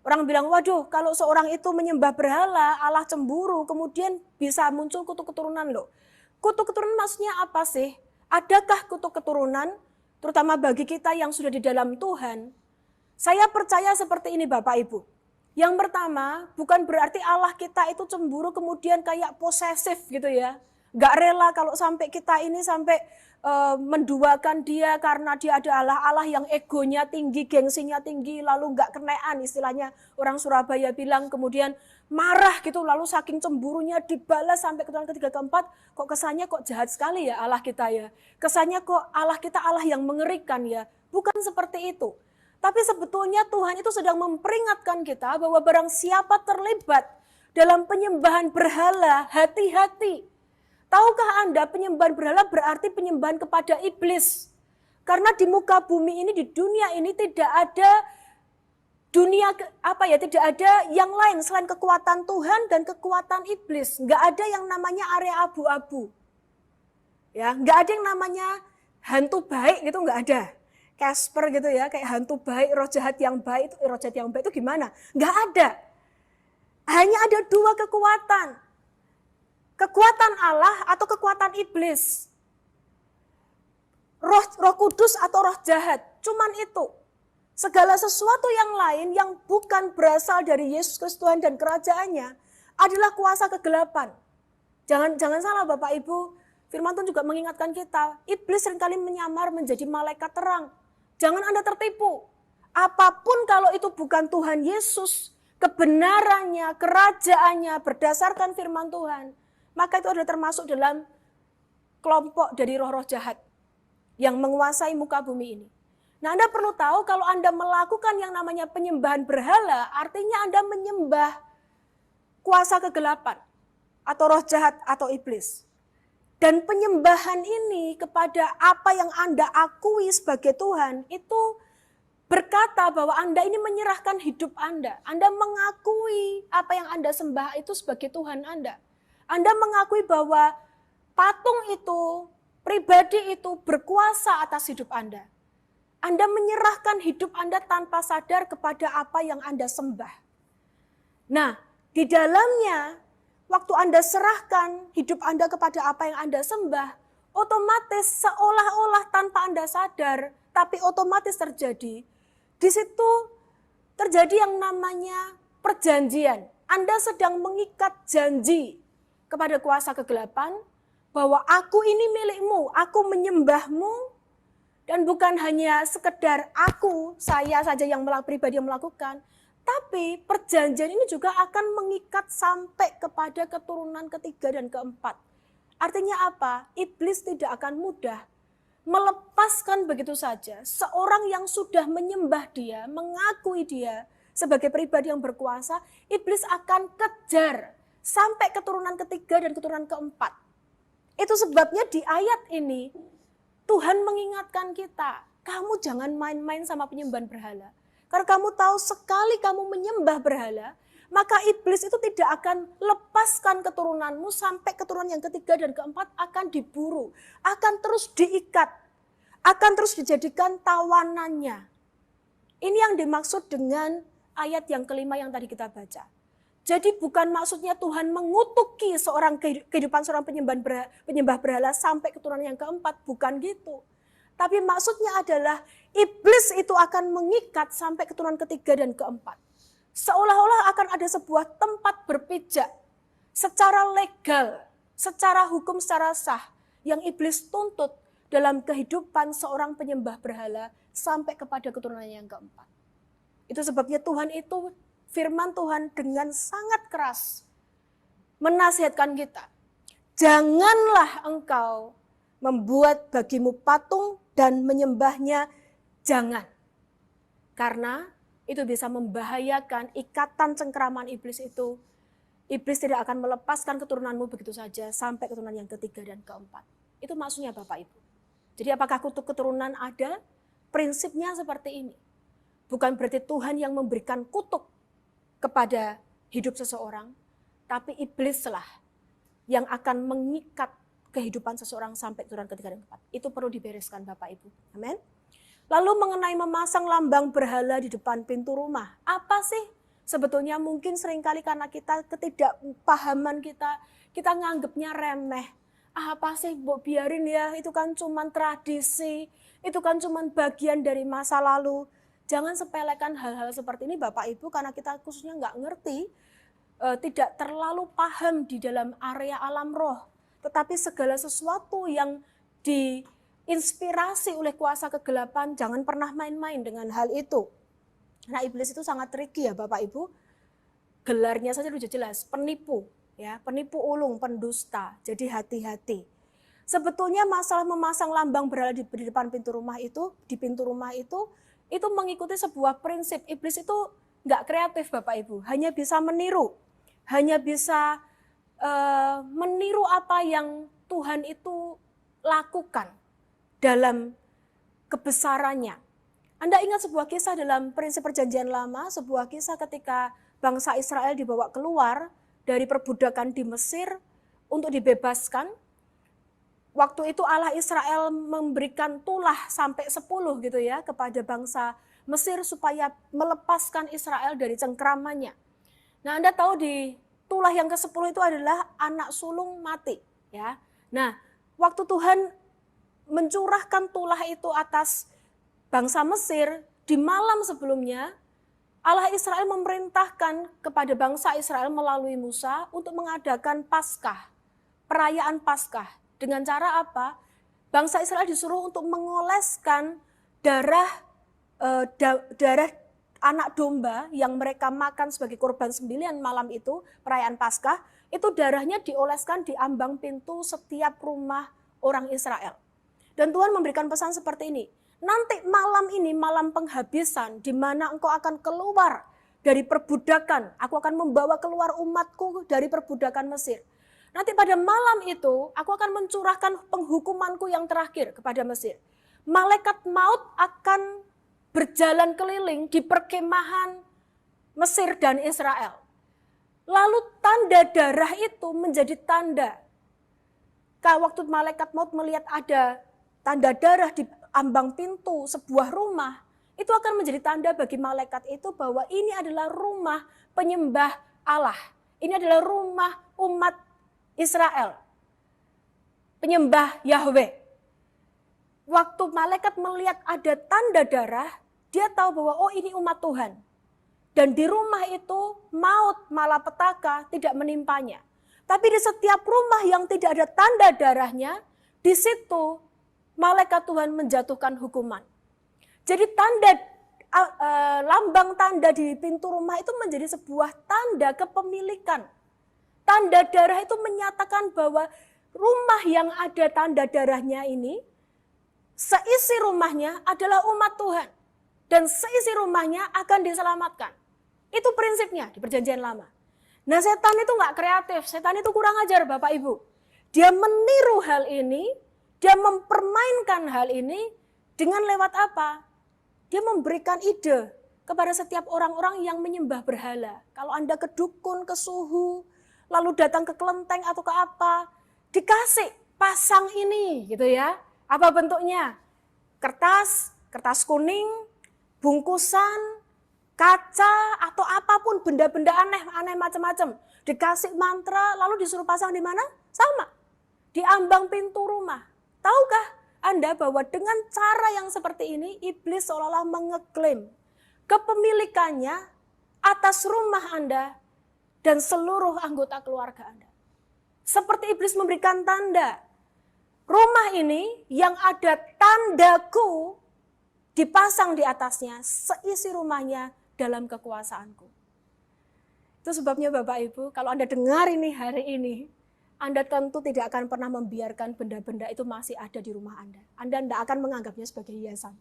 Orang bilang, waduh kalau seorang itu menyembah berhala, Allah cemburu, kemudian bisa muncul kutuk keturunan loh. Kutuk keturunan maksudnya apa sih? Adakah kutuk keturunan? Terutama bagi kita yang sudah di dalam Tuhan, saya percaya seperti ini Bapak Ibu. Yang pertama, bukan berarti Allah kita itu cemburu kemudian kayak posesif gitu ya. Gak rela kalau sampai kita ini sampai menduakan dia karena dia adalah Allah yang egonya tinggi, gengsinya tinggi, lalu gak kenean istilahnya. Orang Surabaya bilang kemudian marah gitu, lalu saking cemburunya dibalas sampai keturunan ketiga keempat, kok kesannya kok jahat sekali ya Allah kita ya. Kesannya kok Allah kita Allah yang mengerikan ya. Bukan seperti itu. Tapi sebetulnya Tuhan itu sedang memperingatkan kita bahwa barang siapa terlibat dalam penyembahan berhala, hati-hati. Tahukah Anda penyembahan berhala berarti penyembahan kepada iblis? Karena di muka bumi ini, di dunia ini tidak ada tidak ada yang lain selain kekuatan Tuhan dan kekuatan iblis. Enggak ada yang namanya area abu-abu. Ya, enggak ada yang namanya hantu baik gitu, enggak ada. Casper gitu ya, kayak hantu baik, roh jahat yang baik itu gimana? Enggak ada. Hanya ada dua kekuatan. Kekuatan Allah atau kekuatan iblis. Roh kudus atau roh jahat. Cuman itu. Segala sesuatu yang lain yang bukan berasal dari Yesus Kristus Tuhan dan kerajaannya adalah kuasa kegelapan. Jangan salah Bapak Ibu. Firman Tuhan juga mengingatkan kita. Iblis seringkali menyamar menjadi malaikat terang. Jangan Anda tertipu. Apapun kalau itu bukan Tuhan Yesus, kebenarannya, kerajaannya berdasarkan firman Tuhan, maka itu adalah termasuk dalam kelompok dari roh-roh jahat yang menguasai muka bumi ini. Nah, Anda perlu tahu kalau Anda melakukan yang namanya penyembahan berhala, artinya Anda menyembah kuasa kegelapan atau roh jahat atau iblis. Dan penyembahan ini kepada apa yang Anda akui sebagai Tuhan, itu berkata bahwa Anda ini menyerahkan hidup Anda. Anda mengakui apa yang Anda sembah itu sebagai Tuhan Anda. Anda mengakui bahwa patung itu, pribadi itu berkuasa atas hidup Anda. Anda menyerahkan hidup Anda tanpa sadar kepada apa yang Anda sembah. Nah, di dalamnya, waktu Anda serahkan hidup Anda kepada apa yang Anda sembah, otomatis seolah-olah tanpa Anda sadar, tapi otomatis terjadi. Di situ terjadi yang namanya perjanjian. Anda sedang mengikat janji kepada kuasa kegelapan, bahwa aku ini milikmu, aku menyembahmu, dan bukan hanya sekedar saya saja yang pribadi yang melakukan, tapi perjanjian ini juga akan mengikat sampai kepada keturunan ketiga dan keempat. Artinya apa? Iblis tidak akan mudah melepaskan begitu saja seorang yang sudah menyembah dia, mengakui dia sebagai pribadi yang berkuasa, iblis akan kejar sampai keturunan ketiga dan keturunan keempat. Itu sebabnya di ayat ini Tuhan mengingatkan kita, kamu jangan main-main sama penyembahan berhala. Karena kamu tahu sekali kamu menyembah berhala, maka iblis itu tidak akan lepaskan keturunanmu sampai keturunan yang ketiga dan keempat akan diburu, akan terus diikat, akan terus dijadikan tawanannya. Ini yang dimaksud dengan ayat yang kelima yang tadi kita baca. Jadi bukan maksudnya Tuhan mengutuki kehidupan seorang penyembah berhala sampai keturunan yang keempat, bukan gitu. Tapi maksudnya adalah iblis itu akan mengikat sampai keturunan ketiga dan keempat. Seolah-olah akan ada sebuah tempat berpijak secara legal, secara hukum, secara sah yang iblis tuntut dalam kehidupan seorang penyembah berhala sampai kepada keturunan yang keempat. Itu sebabnya Tuhan itu, firman Tuhan dengan sangat keras menasihatkan kita. Janganlah engkau membuat bagimu patung dan menyembahnya, jangan. Karena itu bisa membahayakan ikatan cengkeraman iblis itu. Iblis tidak akan melepaskan keturunanmu begitu saja sampai keturunan yang ketiga dan keempat. Itu maksudnya Bapak Ibu. Jadi apakah kutuk keturunan ada? Prinsipnya seperti ini. Bukan berarti Tuhan yang memberikan kutuk kepada hidup seseorang, tapi iblislah yang akan mengikat kehidupan seseorang sampai keturunan ketiga dan keempat. Itu perlu dibereskan Bapak Ibu. Amin. Lalu mengenai memasang lambang berhala di depan pintu rumah. Apa sih? Sebetulnya mungkin seringkali karena kita ketidakpahaman kita nganggapnya remeh. Apa sih, biarin ya, itu kan cuman tradisi, itu kan cuman bagian dari masa lalu. Jangan sepelekan hal-hal seperti ini Bapak Ibu, karena kita khususnya nggak ngerti, tidak terlalu paham di dalam area alam roh. Tetapi segala sesuatu yang diinspirasi oleh kuasa kegelapan, jangan pernah main-main dengan hal itu. Nah iblis itu sangat tricky ya Bapak Ibu, gelarnya saja sudah jelas, penipu, ya, penipu ulung, pendusta, jadi hati-hati. Sebetulnya masalah memasang lambang berhala di depan pintu rumah itu, itu mengikuti sebuah prinsip. Iblis itu nggak kreatif Bapak Ibu, hanya bisa meniru. Hanya bisa meniru apa yang Tuhan itu lakukan dalam kebesarannya. Anda ingat sebuah kisah dalam prinsip perjanjian lama, sebuah kisah ketika bangsa Israel dibawa keluar dari perbudakan di Mesir untuk dibebaskan. Waktu itu Allah Israel memberikan tulah sampai 10 gitu ya kepada bangsa Mesir supaya melepaskan Israel dari cengkeramannya. Nah Anda tahu di tulah yang ke-10 itu adalah anak sulung mati. Ya. Nah waktu Tuhan mencurahkan tulah itu atas bangsa Mesir, di malam sebelumnya Allah Israel memerintahkan kepada bangsa Israel melalui Musa untuk mengadakan Paskah, perayaan Paskah. Dengan cara apa? Bangsa Israel disuruh untuk mengoleskan darah anak domba yang mereka makan sebagai korban sembelihan malam itu, perayaan Paskah, itu darahnya dioleskan di ambang pintu setiap rumah orang Israel. Dan Tuhan memberikan pesan seperti ini, nanti malam ini, malam penghabisan, di mana engkau akan keluar dari perbudakan, aku akan membawa keluar umatku dari perbudakan Mesir. Nanti pada malam itu, aku akan mencurahkan penghukumanku yang terakhir kepada Mesir. Malaikat maut akan berjalan keliling di perkemahan Mesir dan Israel. Lalu tanda darah itu menjadi tanda. Waktu malaikat maut melihat ada tanda darah di ambang pintu sebuah rumah, itu akan menjadi tanda bagi malaikat itu bahwa ini adalah rumah penyembah Allah. Ini adalah rumah umat Israel, penyembah Yahweh. Waktu malaikat melihat ada tanda darah, dia tahu bahwa oh ini umat Tuhan. Dan di rumah itu maut malapetaka tidak menimpanya. Tapi di setiap rumah yang tidak ada tanda darahnya, di situ malaikat Tuhan menjatuhkan hukuman. Jadi lambang tanda di pintu rumah itu menjadi sebuah tanda kepemilikan. Tanda darah itu menyatakan bahwa rumah yang ada tanda darahnya ini, seisi rumahnya adalah umat Tuhan. Dan seisi rumahnya akan diselamatkan. Itu prinsipnya di perjanjian lama. Nah setan itu gak kreatif, setan itu kurang ajar Bapak Ibu. Dia meniru hal ini, dia mempermainkan hal ini dengan lewat apa? Dia memberikan ide kepada setiap orang-orang yang menyembah berhala. Kalau Anda ke dukun, ke suhu, lalu datang ke kelenteng atau ke apa, dikasih pasang ini gitu ya. Apa bentuknya? Kertas kuning, bungkusan, kaca atau apapun, benda-benda aneh macam-macam. Dikasih mantra, lalu disuruh pasang di mana? Sama, di ambang pintu rumah. Tahukah Anda bahwa dengan cara yang seperti ini, iblis seolah-olah mengeklaim kepemilikannya atas rumah Anda dan seluruh anggota keluarga Anda. Seperti iblis memberikan tanda, rumah ini yang ada tandaku dipasang di atasnya, seisi rumahnya dalam kekuasaanku. Itu sebabnya Bapak Ibu, kalau Anda dengar ini hari ini, Anda tentu tidak akan pernah membiarkan benda-benda itu masih ada di rumah Anda. Anda tidak akan menganggapnya sebagai hiasan.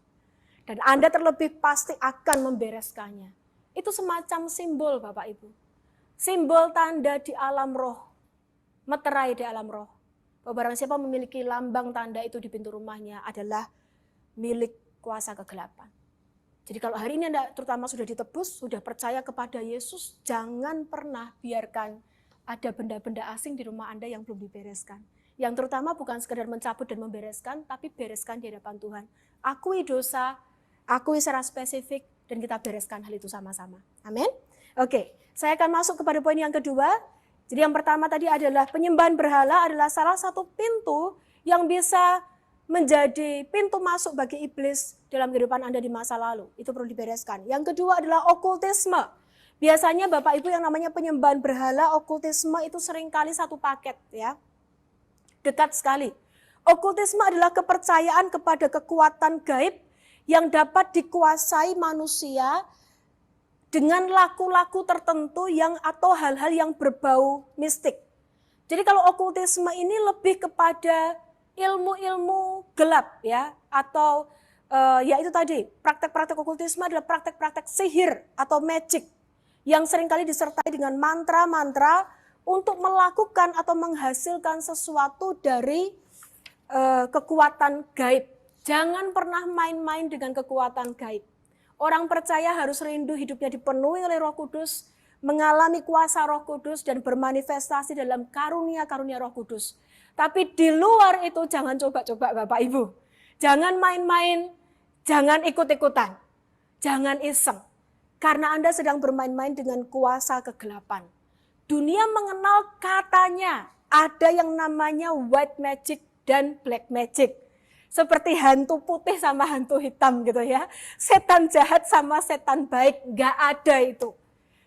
Dan Anda terlebih pasti akan membereskannya. Itu semacam simbol Bapak Ibu. Simbol tanda di alam roh. Meterai di alam roh. Bahwa barang siapa memiliki lambang tanda itu di pintu rumahnya adalah milik kuasa kegelapan. Jadi kalau hari ini Anda terutama sudah ditebus, sudah percaya kepada Yesus, jangan pernah biarkan ada benda-benda asing di rumah Anda yang belum dibereskan. Yang terutama bukan sekedar mencabut dan membereskan, tapi bereskan di hadapan Tuhan. Akui dosa, akui secara spesifik, dan kita bereskan hal itu sama-sama. Amin. Oke, saya akan masuk kepada poin yang kedua. Jadi yang pertama tadi adalah penyembahan berhala adalah salah satu pintu yang bisa menjadi pintu masuk bagi iblis dalam kehidupan Anda di masa lalu. Itu perlu dibereskan. Yang kedua adalah okultisme. Biasanya Bapak Ibu yang namanya penyembahan berhala, okultisme itu seringkali satu paket ya. Dekat sekali. Okultisme adalah kepercayaan kepada kekuatan gaib yang dapat dikuasai manusia dengan laku-laku tertentu yang atau hal-hal yang berbau mistik. Jadi kalau okultisme ini lebih kepada ilmu-ilmu gelap ya, atau ya itu tadi, praktek-praktek okultisme adalah praktek-praktek sihir atau magic yang seringkali disertai dengan mantra-mantra untuk melakukan atau menghasilkan sesuatu dari kekuatan gaib. Jangan pernah main-main dengan kekuatan gaib. Orang percaya harus rindu hidupnya dipenuhi oleh Roh Kudus, mengalami kuasa Roh Kudus dan bermanifestasi dalam karunia-karunia Roh Kudus. Tapi di luar itu jangan coba-coba Bapak Ibu. Jangan main-main, jangan ikut-ikutan, jangan iseng. Karena Anda sedang bermain-main dengan kuasa kegelapan. Dunia mengenal katanya ada yang namanya white magic dan black magic. Seperti hantu putih sama hantu hitam gitu ya. Setan jahat sama setan baik, gak ada itu.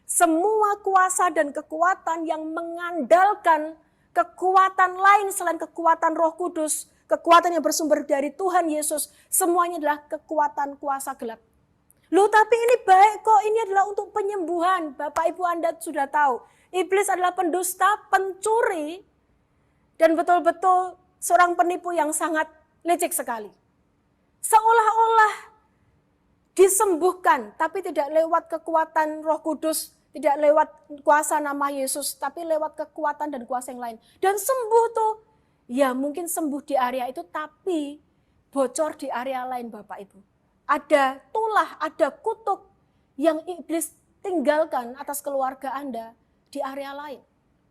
Semua kuasa dan kekuatan yang mengandalkan kekuatan lain selain kekuatan Roh Kudus, kekuatan yang bersumber dari Tuhan Yesus, semuanya adalah kekuatan kuasa gelap. Loh tapi ini baik kok, ini adalah untuk penyembuhan. Bapak Ibu Anda sudah tahu, iblis adalah pendusta, pencuri, dan betul-betul seorang penipu yang sangat licik sekali. Seolah-olah disembuhkan, tapi tidak lewat kekuatan Roh Kudus, tidak lewat kuasa nama Yesus, tapi lewat kekuatan dan kuasa yang lain. Dan sembuh tuh, ya mungkin sembuh di area itu, tapi bocor di area lain Bapak Ibu. Ada tulah, ada kutuk yang iblis tinggalkan atas keluarga Anda di area lain.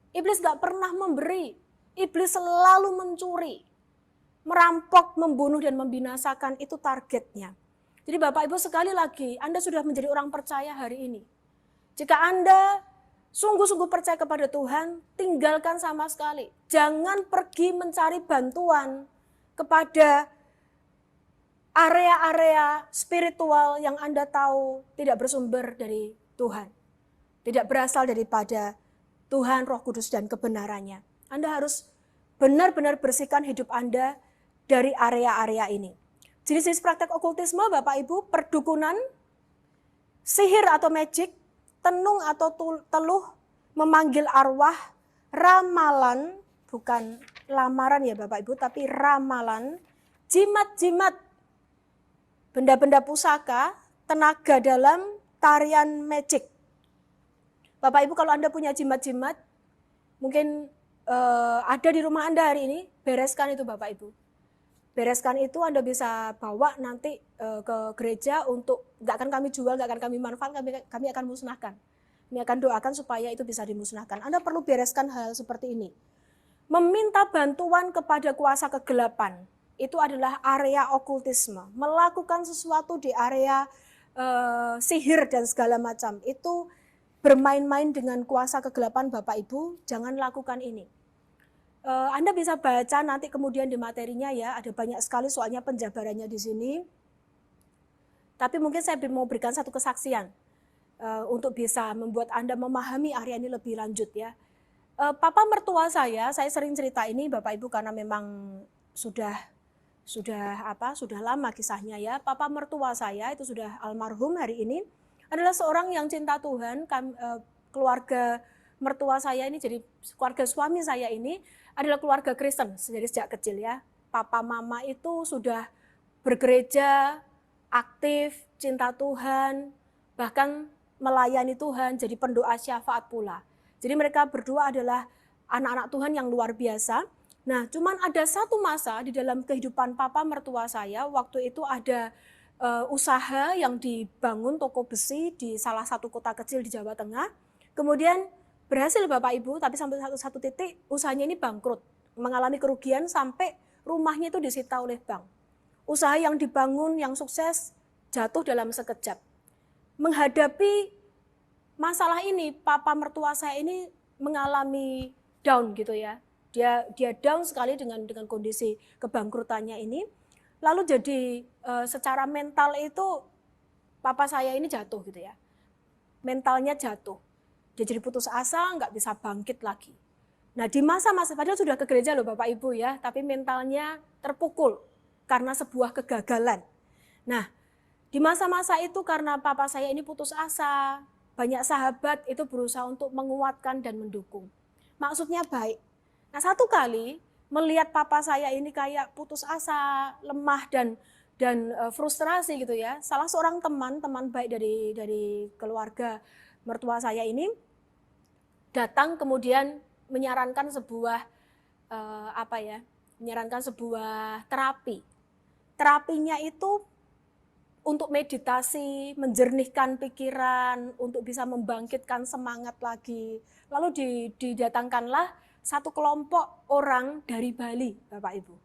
Iblis gak pernah memberi, iblis selalu mencuri, merampok, membunuh, dan membinasakan, itu targetnya. Jadi Bapak Ibu sekali lagi, Anda sudah menjadi orang percaya hari ini. Jika Anda sungguh-sungguh percaya kepada Tuhan, tinggalkan sama sekali. Jangan pergi mencari bantuan kepada area-area spiritual yang Anda tahu tidak bersumber dari Tuhan. Tidak berasal daripada Tuhan, Roh Kudus, dan kebenarannya. Anda harus benar-benar bersihkan hidup Anda dari area-area ini. Jenis-jenis praktek okultisme Bapak Ibu, perdukunan, sihir atau magic, tenung atau teluh, memanggil arwah, ramalan, bukan lamaran ya Bapak Ibu, tapi ramalan, jimat-jimat, benda-benda pusaka, tenaga dalam, tarian magic. Bapak Ibu kalau Anda punya jimat-jimat, mungkin ada di rumah Anda hari ini, bereskan itu Bapak Ibu. Bereskan itu Anda bisa bawa nanti ke gereja untuk, gak akan kami jual, gak akan kami manfaatkan, kami akan musnahkan. Kami akan doakan supaya itu bisa dimusnahkan. Anda perlu bereskan hal seperti ini. Meminta bantuan kepada kuasa kegelapan, itu adalah area okultisme. Melakukan sesuatu di area sihir dan segala macam. Itu bermain-main dengan kuasa kegelapan Bapak Ibu, jangan lakukan ini. Anda bisa baca nanti kemudian di materinya ya, ada banyak sekali soalnya penjabarannya di sini. Tapi mungkin saya mau berikan satu kesaksian untuk bisa membuat Anda memahami area ini lebih lanjut ya. Papa mertua saya sering cerita ini Bapak Ibu karena memang sudah lama kisahnya ya. Papa mertua saya itu sudah almarhum hari ini adalah seorang yang cinta Tuhan. Keluarga mertua saya ini, jadi keluarga suami saya ini adalah keluarga Kristen dari sejak kecil ya. Papa mama itu sudah bergereja, aktif, cinta Tuhan, bahkan melayani Tuhan, jadi pendoa syafaat pula. Jadi mereka berdua adalah anak-anak Tuhan yang luar biasa. Nah, cuman ada satu masa di dalam kehidupan papa mertua saya, waktu itu ada usaha yang dibangun toko besi di salah satu kota kecil di Jawa Tengah. Kemudian berhasil Bapak Ibu, tapi sampai satu titik usahanya ini bangkrut, mengalami kerugian sampai rumahnya itu disita oleh bank. Usaha yang dibangun, yang sukses, jatuh dalam sekejap. Menghadapi masalah ini, papa mertua saya ini mengalami down gitu ya. Dia down sekali dengan kondisi kebangkrutannya ini. Lalu jadi secara mental itu papa saya ini jatuh gitu ya. Mentalnya jatuh. Dia jadi putus asa, nggak bisa bangkit lagi. Nah di masa-masa, padahal sudah ke gereja loh Bapak Ibu ya, tapi mentalnya terpukul karena sebuah kegagalan. Nah di masa-masa itu karena papa saya ini putus asa, banyak sahabat itu berusaha untuk menguatkan dan mendukung. Maksudnya baik. Nah satu kali melihat papa saya ini kayak putus asa, lemah dan frustrasi gitu ya. Salah seorang teman baik dari keluarga mertua saya ini datang kemudian menyarankan sebuah menyarankan sebuah terapi. Terapinya itu untuk meditasi, menjernihkan pikiran, untuk bisa membangkitkan semangat lagi. Lalu didatangkanlah satu kelompok orang dari Bali, Bapak Ibu.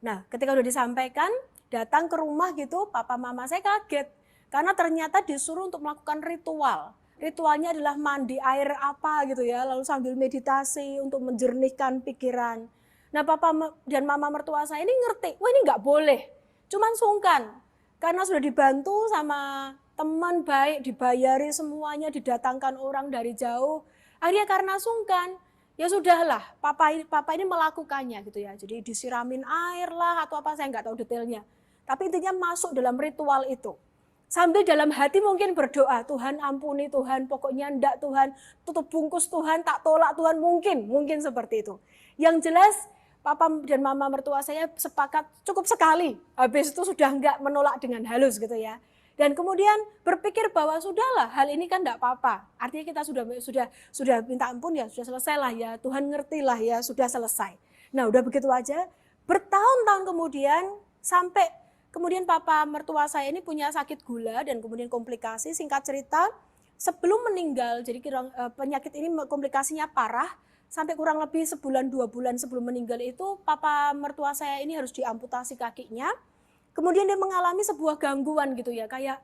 Nah, ketika sudah disampaikan, datang ke rumah gitu, papa mama saya kaget. Karena ternyata disuruh untuk melakukan ritual. Ritualnya adalah mandi air apa gitu ya, lalu sambil meditasi untuk menjernihkan pikiran. Nah, papa dan mama mertua saya ini ngerti, wah ini nggak boleh. Cuman sungkan, karena sudah dibantu sama teman baik, dibayari semuanya, didatangkan orang dari jauh. Akhirnya karena sungkan, ya sudahlah, papa ini melakukannya gitu ya. Jadi disiramin air lah atau apa, saya nggak tahu detailnya. Tapi intinya masuk dalam ritual itu. Sambil dalam hati mungkin berdoa, Tuhan ampuni Tuhan, pokoknya enggak Tuhan, tutup bungkus Tuhan, tak tolak Tuhan, mungkin seperti itu. Yang jelas papa dan mama mertua saya sepakat cukup sekali. Habis itu sudah enggak menolak dengan halus gitu ya. Dan kemudian berpikir bahwa sudahlah, hal ini kan enggak apa-apa. Artinya kita sudah minta ampun ya, sudah selesai lah ya. Tuhan ngerti lah ya, sudah selesai. Nah udah begitu aja. Bertahun-tahun kemudian sampai kemudian papa mertua saya ini punya sakit gula dan kemudian komplikasi. Singkat cerita, sebelum meninggal, jadi penyakit ini komplikasinya parah. Sampai kurang lebih sebulan 2 bulan sebelum meninggal itu papa mertua saya ini harus diamputasi kakinya. Kemudian dia mengalami sebuah gangguan gitu ya, kayak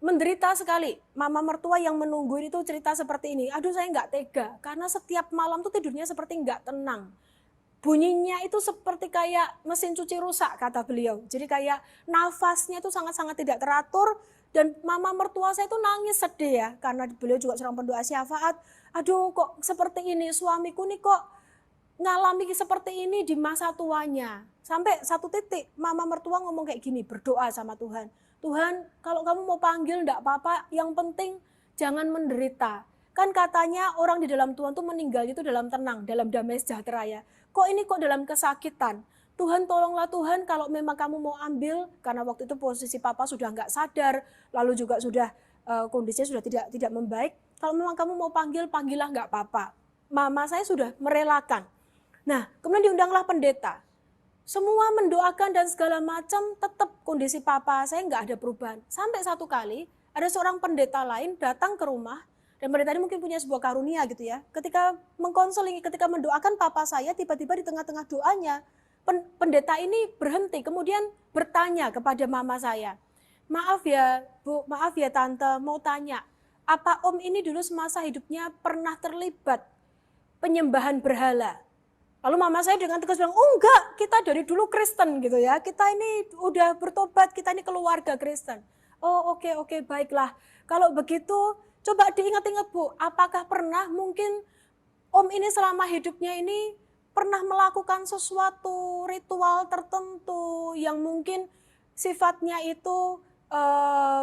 menderita sekali. Mama mertua yang menungguin itu cerita seperti ini, aduh saya nggak tega, karena setiap malam tuh tidurnya seperti nggak tenang. Bunyinya itu seperti kayak mesin cuci rusak kata beliau. Jadi kayak nafasnya itu sangat-sangat tidak teratur. Dan mama mertua saya itu nangis sedih ya, karena beliau juga seorang pendoa syafaat. Aduh kok seperti ini, suamiku nih kok ngalami seperti ini di masa tuanya. Sampai satu titik mama mertua ngomong kayak gini, berdoa sama Tuhan. Tuhan kalau kamu mau panggil enggak apa-apa, yang penting jangan menderita. Kan katanya orang di dalam Tuhan tuh meninggal itu dalam tenang, dalam damai sejahtera ya. Kok ini kok dalam kesakitan? Tuhan tolonglah Tuhan kalau memang kamu mau ambil, karena waktu itu posisi papa sudah enggak sadar, lalu juga sudah kondisinya sudah tidak membaik. Kalau memang kamu mau panggil, panggillah enggak apa-apa. Mama saya sudah merelakan. Nah, kemudian diundanglah pendeta. Semua mendoakan dan segala macam, tetap kondisi papa saya enggak ada perubahan. Sampai satu kali ada seorang pendeta lain datang ke rumah, dan pendeta ini mungkin punya sebuah karunia gitu ya. Ketika mengkonseling, ketika mendoakan papa saya, tiba-tiba di tengah-tengah doanya, pendeta ini berhenti, kemudian bertanya kepada mama saya, Maaf ya Bu, maaf ya Tante, mau tanya, apa Om ini dulu semasa hidupnya pernah terlibat penyembahan berhala? Lalu mama saya dengan tegas bilang, oh enggak, kita dari dulu Kristen gitu ya, kita ini udah bertobat, kita ini keluarga Kristen. Oh oke, baiklah. Kalau begitu, coba diingat-ingat Bu, apakah pernah mungkin Om ini selama hidupnya ini pernah melakukan sesuatu ritual tertentu yang mungkin sifatnya itu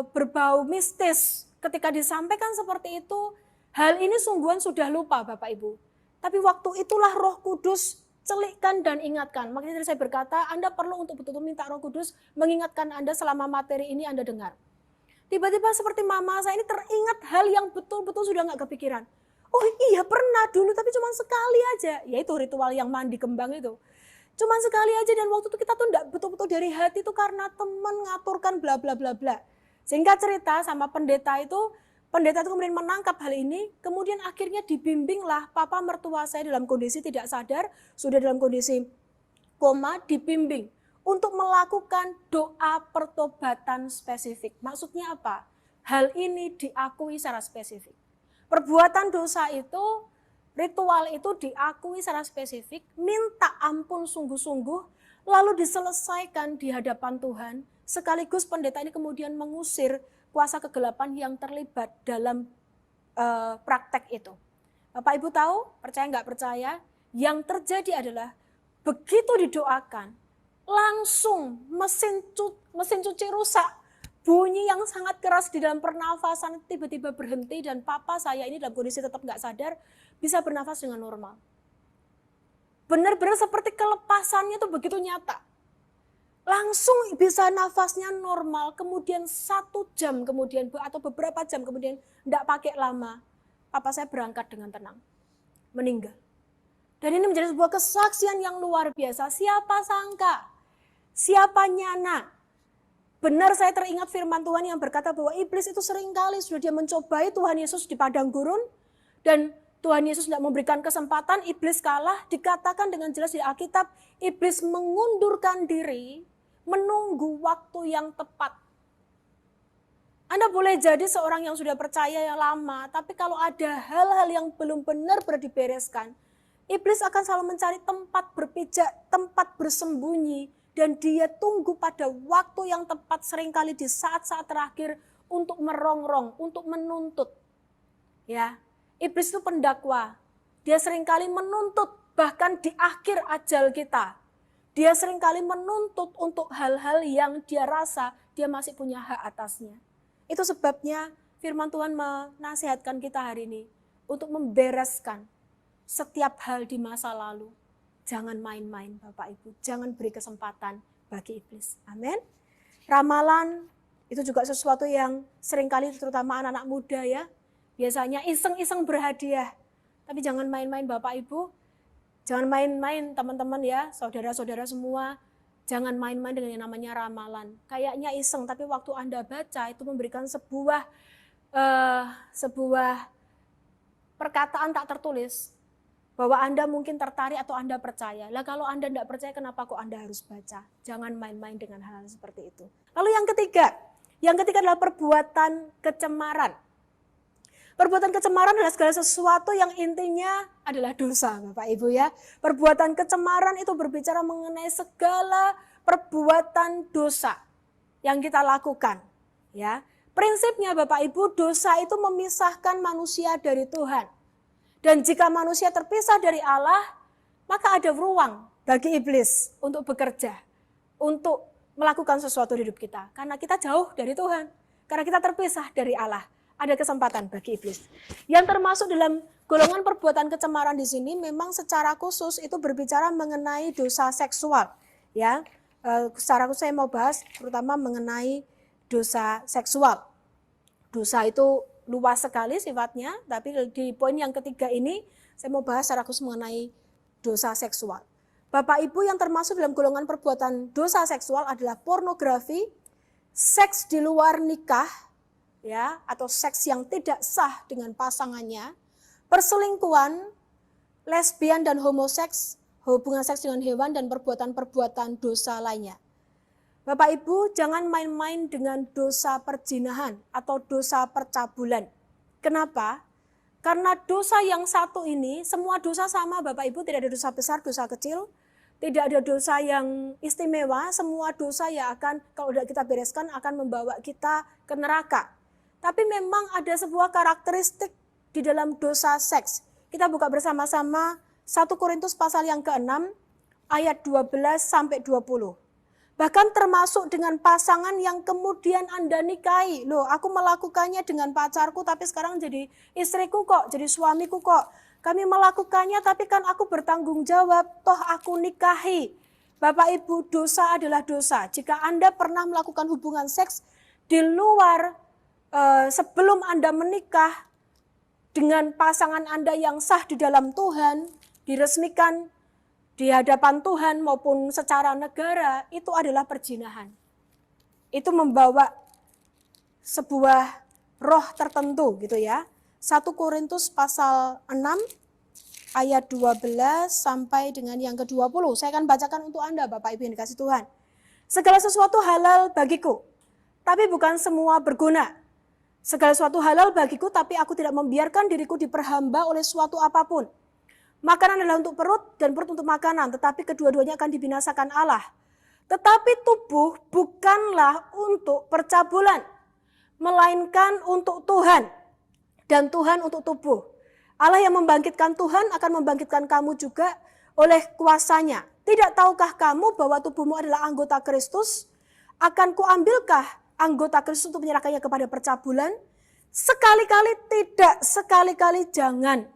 berbau mistis. Ketika disampaikan seperti itu, hal ini sungguhan sudah lupa Bapak Ibu. Tapi waktu itulah Roh Kudus celikkan dan ingatkan. Makanya tadi saya berkata, Anda perlu untuk betul-betul minta Roh Kudus mengingatkan Anda selama materi ini Anda dengar. Tiba-tiba seperti mama saya ini teringat hal yang betul-betul sudah nggak kepikiran. Oh iya pernah dulu, tapi cuma sekali aja. Yaitu ritual yang mandi kembang itu. Cuma sekali aja, dan waktu itu kita tuh enggak betul-betul dari hati itu karena teman ngaturkan bla bla bla bla. Sehingga cerita sama pendeta itu kemudian menangkap hal ini, kemudian akhirnya dibimbinglah papa mertua saya dalam kondisi tidak sadar, sudah dalam kondisi koma, dibimbing untuk melakukan doa pertobatan spesifik. Maksudnya apa? Hal ini diakui secara spesifik. Perbuatan dosa itu, ritual itu diakui secara spesifik, minta ampun sungguh-sungguh, lalu diselesaikan di hadapan Tuhan, sekaligus pendeta ini kemudian mengusir kuasa kegelapan yang terlibat dalam praktek itu. Bapak Ibu tahu, percaya nggak percaya, yang terjadi adalah begitu didoakan, langsung mesin cuci rusak, bunyi yang sangat keras di dalam pernafasan tiba-tiba berhenti, dan papa saya ini dalam kondisi tetap nggak sadar bisa bernafas dengan normal. Benar-benar seperti kelepasannya itu begitu nyata. Langsung bisa nafasnya normal, kemudian 1 jam kemudian atau beberapa jam kemudian, tidak pakai lama, papa saya berangkat dengan tenang, meninggal. Dan ini menjadi sebuah kesaksian yang luar biasa. Siapa sangka, siapa nyana. Benar saya teringat firman Tuhan yang berkata bahwa iblis itu seringkali sudah dia mencobai Tuhan Yesus di padang gurun, dan Tuhan Yesus tidak memberikan kesempatan, iblis kalah. Dikatakan dengan jelas di Alkitab, iblis mengundurkan diri, menunggu waktu yang tepat. Anda boleh jadi seorang yang sudah percaya yang lama, tapi kalau ada hal-hal yang belum benar-benar dibereskan, iblis akan selalu mencari tempat berpijak, tempat bersembunyi, dan dia tunggu pada waktu yang tepat, seringkali di saat-saat terakhir untuk merongrong, untuk menuntut. Ya, iblis itu pendakwa. Dia seringkali menuntut bahkan di akhir ajal kita. Dia seringkali menuntut untuk hal-hal yang dia rasa dia masih punya hak atasnya. Itu sebabnya firman Tuhan menasihatkan kita hari ini untuk membereskan setiap hal di masa lalu. Jangan main-main Bapak Ibu, jangan beri kesempatan bagi iblis. Amin. Ramalan itu juga sesuatu yang seringkali terutama anak-anak muda ya, biasanya iseng-iseng berhadiah. Tapi jangan main-main Bapak Ibu, jangan main-main teman-teman ya, saudara-saudara semua. Jangan main-main dengan yang namanya ramalan. Kayaknya iseng, tapi waktu Anda baca itu memberikan sebuah perkataan tak tertulis, bahwa Anda mungkin tertarik atau Anda percaya. Lah kalau Anda tidak percaya, kenapa kok Anda harus baca? Jangan main-main dengan hal seperti itu. Lalu yang ketiga adalah perbuatan kecemaran. Perbuatan kecemaran adalah segala sesuatu yang intinya adalah dosa, Bapak Ibu ya. Perbuatan kecemaran itu berbicara mengenai segala perbuatan dosa yang kita lakukan, ya. Prinsipnya Bapak Ibu, dosa itu memisahkan manusia dari Tuhan. Dan jika manusia terpisah dari Allah, maka ada ruang bagi iblis untuk bekerja, untuk melakukan sesuatu di hidup kita. Karena kita jauh dari Tuhan, karena kita terpisah dari Allah. Ada kesempatan bagi iblis. Yang termasuk dalam golongan perbuatan kecemaran di sini memang secara khusus itu berbicara mengenai dosa seksual. Ya, secara khusus saya mau bahas terutama mengenai dosa seksual. Dosa itu luas sekali sifatnya, tapi di poin yang ketiga ini saya mau bahas secara khusus mengenai dosa seksual. Bapak Ibu, yang termasuk dalam golongan perbuatan dosa seksual adalah pornografi, seks di luar nikah, ya, atau seks yang tidak sah dengan pasangannya, perselingkuhan, lesbian dan homoseks, hubungan seks dengan hewan, dan perbuatan-perbuatan dosa lainnya. Bapak Ibu, jangan main-main dengan dosa perzinahan atau dosa percabulan. Kenapa? Karena dosa yang satu ini, semua dosa sama Bapak Ibu, tidak ada dosa besar, dosa kecil. Tidak ada dosa yang istimewa, semua dosa yang akan, kalau tidak kita bereskan, akan membawa kita ke neraka. Tapi memang ada sebuah karakteristik di dalam dosa seks. Kita buka bersama-sama 1 Korintus pasal yang ke-6, ayat 12 sampai 20. Bahkan termasuk dengan pasangan yang kemudian Anda nikahi. Loh, aku melakukannya dengan pacarku tapi sekarang jadi istriku kok, jadi suamiku kok. Kami melakukannya tapi kan aku bertanggung jawab, toh aku nikahi. Bapak Ibu, dosa adalah dosa. Jika Anda pernah melakukan hubungan seks di luar sebelum Anda menikah dengan pasangan Anda yang sah di dalam Tuhan, diresmikan di hadapan Tuhan maupun secara negara, itu adalah perzinahan. Itu membawa sebuah roh tertentu gitu ya. 1 Korintus pasal 6 ayat 12 sampai dengan yang ke-20. Saya akan bacakan untuk Anda Bapak Ibu yang dikasih Tuhan. Segala sesuatu halal bagiku, tapi bukan semua berguna. Segala sesuatu halal bagiku, tapi aku tidak membiarkan diriku diperhamba oleh suatu apapun. Makanan adalah untuk perut dan perut untuk makanan, tetapi kedua-duanya akan dibinasakan Allah. Tetapi tubuh bukanlah untuk percabulan, melainkan untuk Tuhan, dan Tuhan untuk tubuh. Allah yang membangkitkan Tuhan akan membangkitkan kamu juga oleh kuasanya. Tidak tahukah kamu bahwa tubuhmu adalah anggota Kristus? Akan kuambilkah anggota Kristus untuk menyerahkannya kepada percabulan? Sekali-kali tidak, sekali-kali jangan.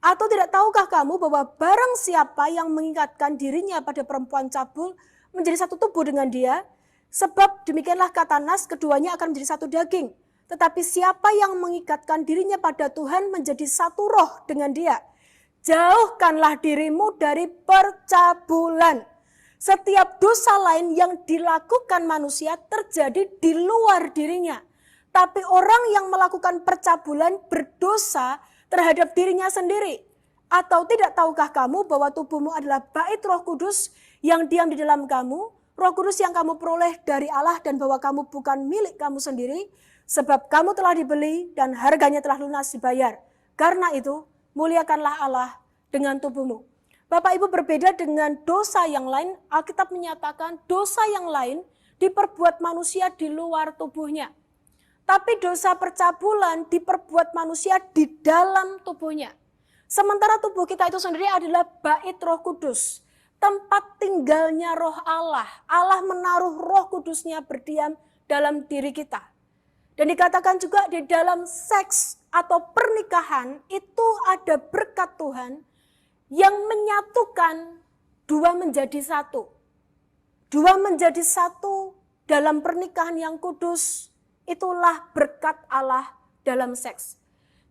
Atau tidak tahukah kamu bahwa barang siapa yang mengikatkan dirinya pada perempuan cabul menjadi satu tubuh dengan dia? Sebab demikianlah kata Nas, keduanya akan menjadi satu daging. Tetapi siapa yang mengikatkan dirinya pada Tuhan menjadi satu roh dengan dia. Jauhkanlah dirimu dari percabulan. Setiap dosa lain yang dilakukan manusia terjadi di luar dirinya. Tapi orang yang melakukan percabulan berdosa terhadap dirinya sendiri. Atau tidak tahukah kamu bahwa tubuhmu adalah bait Roh Kudus yang diam di dalam kamu, Roh Kudus yang kamu peroleh dari Allah dan bahwa kamu bukan milik kamu sendiri, sebab kamu telah dibeli dan harganya telah lunas dibayar. Karena itu, muliakanlah Allah dengan tubuhmu. Bapak Ibu, berbeda dengan dosa yang lain, Alkitab menyatakan dosa yang lain diperbuat manusia di luar tubuhnya. Tapi dosa percabulan diperbuat manusia di dalam tubuhnya. Sementara tubuh kita itu sendiri adalah bait Roh Kudus. Tempat tinggalnya roh Allah. Allah menaruh Roh Kudusnya berdiam dalam diri kita. Dan dikatakan juga di dalam seks atau pernikahan itu ada berkat Tuhan yang menyatukan dua menjadi satu. Dua menjadi satu dalam pernikahan yang kudus. Itulah berkat Allah dalam seks.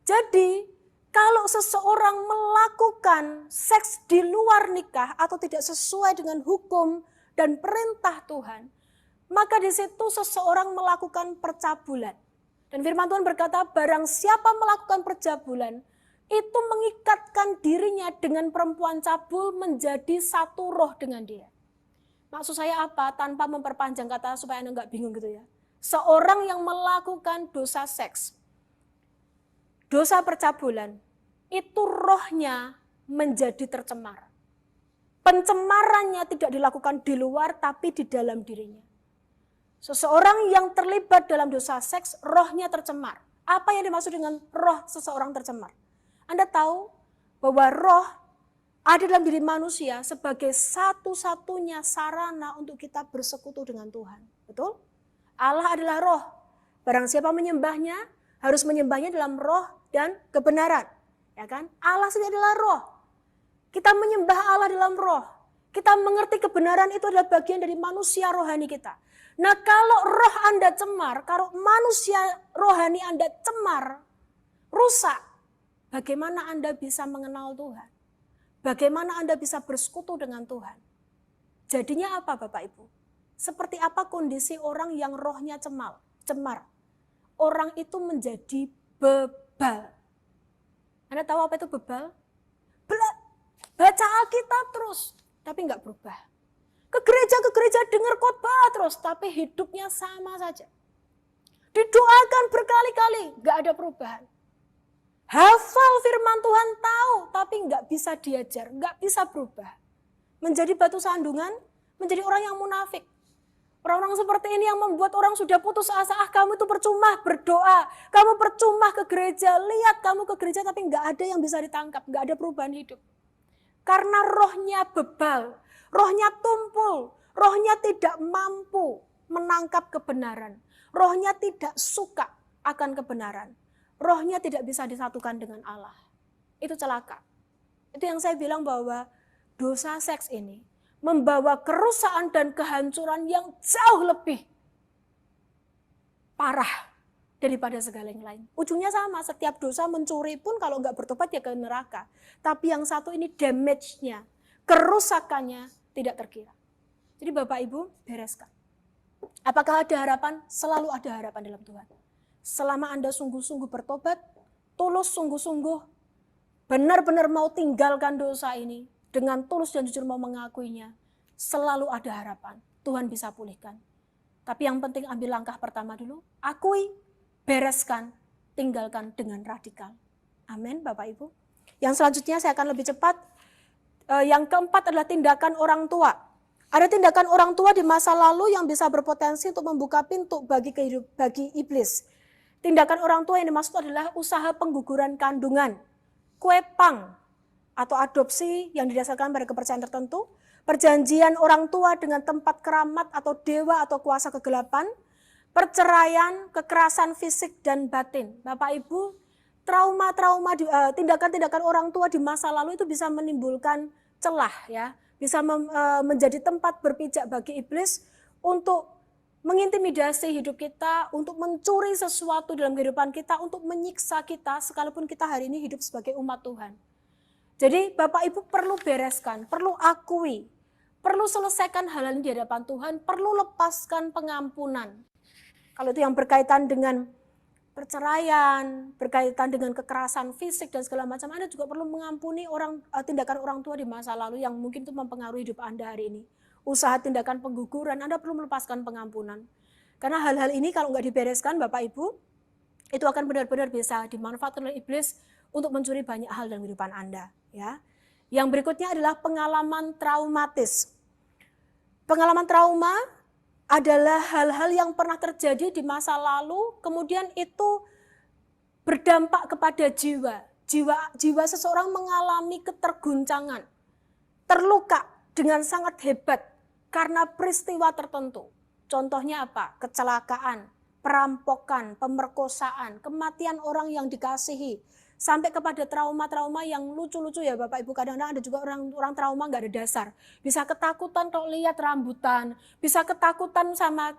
Jadi, kalau seseorang melakukan seks di luar nikah atau tidak sesuai dengan hukum dan perintah Tuhan, maka di situ seseorang melakukan percabulan. Dan firman Tuhan berkata, barang siapa melakukan percabulan, itu mengikatkan dirinya dengan perempuan cabul menjadi satu roh dengan dia. Maksud saya apa? Tanpa memperpanjang kata supaya Anda nggak bingung gitu ya. Seorang yang melakukan dosa seks, dosa percabulan, itu rohnya menjadi tercemar. Pencemarannya tidak dilakukan di luar tapi di dalam dirinya. Seseorang yang terlibat dalam dosa seks, rohnya tercemar. Apa yang dimaksud dengan roh seseorang tercemar? Anda tahu bahwa roh ada dalam diri manusia sebagai satu-satunya sarana untuk kita bersekutu dengan Tuhan. Betul? Allah adalah roh. Barang siapa menyembahnya, harus menyembahnya dalam roh dan kebenaran. Ya kan? Allah sendiri adalah roh. Kita menyembah Allah dalam roh. Kita mengerti kebenaran itu adalah bagian dari manusia rohani kita. Nah, kalau roh Anda cemar, kalau manusia rohani Anda cemar, rusak, bagaimana Anda bisa mengenal Tuhan? Bagaimana Anda bisa bersekutu dengan Tuhan? Jadinya apa Bapak Ibu? Seperti apa kondisi orang yang rohnya cemar? Orang itu menjadi bebal. Anda tahu apa itu bebal? Baca Alkitab terus, tapi enggak berubah. ke gereja dengar khotbah terus, tapi hidupnya sama saja. Didoakan berkali-kali, gak ada perubahan. Hafal firman Tuhan tahu, tapi gak bisa diajar, gak bisa berubah. Menjadi batu sandungan, menjadi orang yang munafik. Orang-orang seperti ini yang membuat orang sudah putus asa, kamu itu percuma berdoa, kamu percuma ke gereja, lihat kamu ke gereja tapi gak ada yang bisa ditangkap, gak ada perubahan hidup. Karena rohnya bebal, rohnya tumpul, rohnya tidak mampu menangkap kebenaran. Rohnya tidak suka akan kebenaran. Rohnya tidak bisa disatukan dengan Allah. Itu celaka. Itu yang saya bilang bahwa dosa seks ini membawa kerusakan dan kehancuran yang jauh lebih parah daripada segala yang lain. Ujungnya sama, setiap dosa mencuri pun kalau nggak bertobat ya ke neraka. Tapi yang satu ini damage-nya, kerusakannya tidak terkira. Jadi Bapak Ibu bereskan. Apakah ada harapan? Selalu ada harapan dalam Tuhan. Selama Anda sungguh-sungguh bertobat, tulus sungguh-sungguh, benar-benar mau tinggalkan dosa ini, dengan tulus dan jujur mau mengakuinya, selalu ada harapan. Tuhan bisa pulihkan. Tapi yang penting ambil langkah pertama dulu, akui, bereskan, tinggalkan dengan radikal. Amin Bapak Ibu. Yang selanjutnya saya akan lebih cepat. Yang keempat adalah tindakan orang tua. Ada tindakan orang tua di masa lalu yang bisa berpotensi untuk membuka pintu bagi iblis. Tindakan orang tua yang dimaksud adalah usaha pengguguran kandungan, kuepang, atau adopsi yang didasarkan pada kepercayaan tertentu, perjanjian orang tua dengan tempat keramat atau dewa atau kuasa kegelapan, perceraian, kekerasan fisik dan batin. Bapak Ibu, trauma-trauma, tindakan-tindakan orang tua di masa lalu itu bisa menimbulkan celah ya. Bisa menjadi tempat berpijak bagi iblis untuk mengintimidasi hidup kita, untuk mencuri sesuatu dalam kehidupan kita, untuk menyiksa kita, sekalipun kita hari ini hidup sebagai umat Tuhan. Jadi Bapak Ibu perlu bereskan, perlu akui, perlu selesaikan hal-hal ini di hadapan Tuhan, perlu lepaskan pengampunan. Kalau itu yang berkaitan dengan perceraian, berkaitan dengan kekerasan fisik dan segala macam, Anda juga perlu mengampuni tindakan orang tua di masa lalu yang mungkin itu mempengaruhi hidup Anda hari ini. Usaha tindakan pengguguran, Anda perlu melepaskan pengampunan. Karena hal-hal ini kalau nggak dibereskan Bapak Ibu, itu akan benar-benar bisa dimanfaatkan oleh iblis untuk mencuri banyak hal dalam kehidupan Anda. Ya. Yang berikutnya adalah pengalaman traumatis. Pengalaman trauma adalah hal-hal yang pernah terjadi di masa lalu, kemudian itu berdampak kepada jiwa. Jiwa seseorang mengalami keterguncangan, terluka dengan sangat hebat karena peristiwa tertentu. Contohnya apa? Kecelakaan, perampokan, pemerkosaan, kematian orang yang dikasihi, sampai kepada trauma-trauma yang lucu-lucu ya Bapak Ibu. Kadang-kadang ada juga orang trauma nggak ada dasar. Bisa ketakutan kalau lihat rambutan, bisa ketakutan sama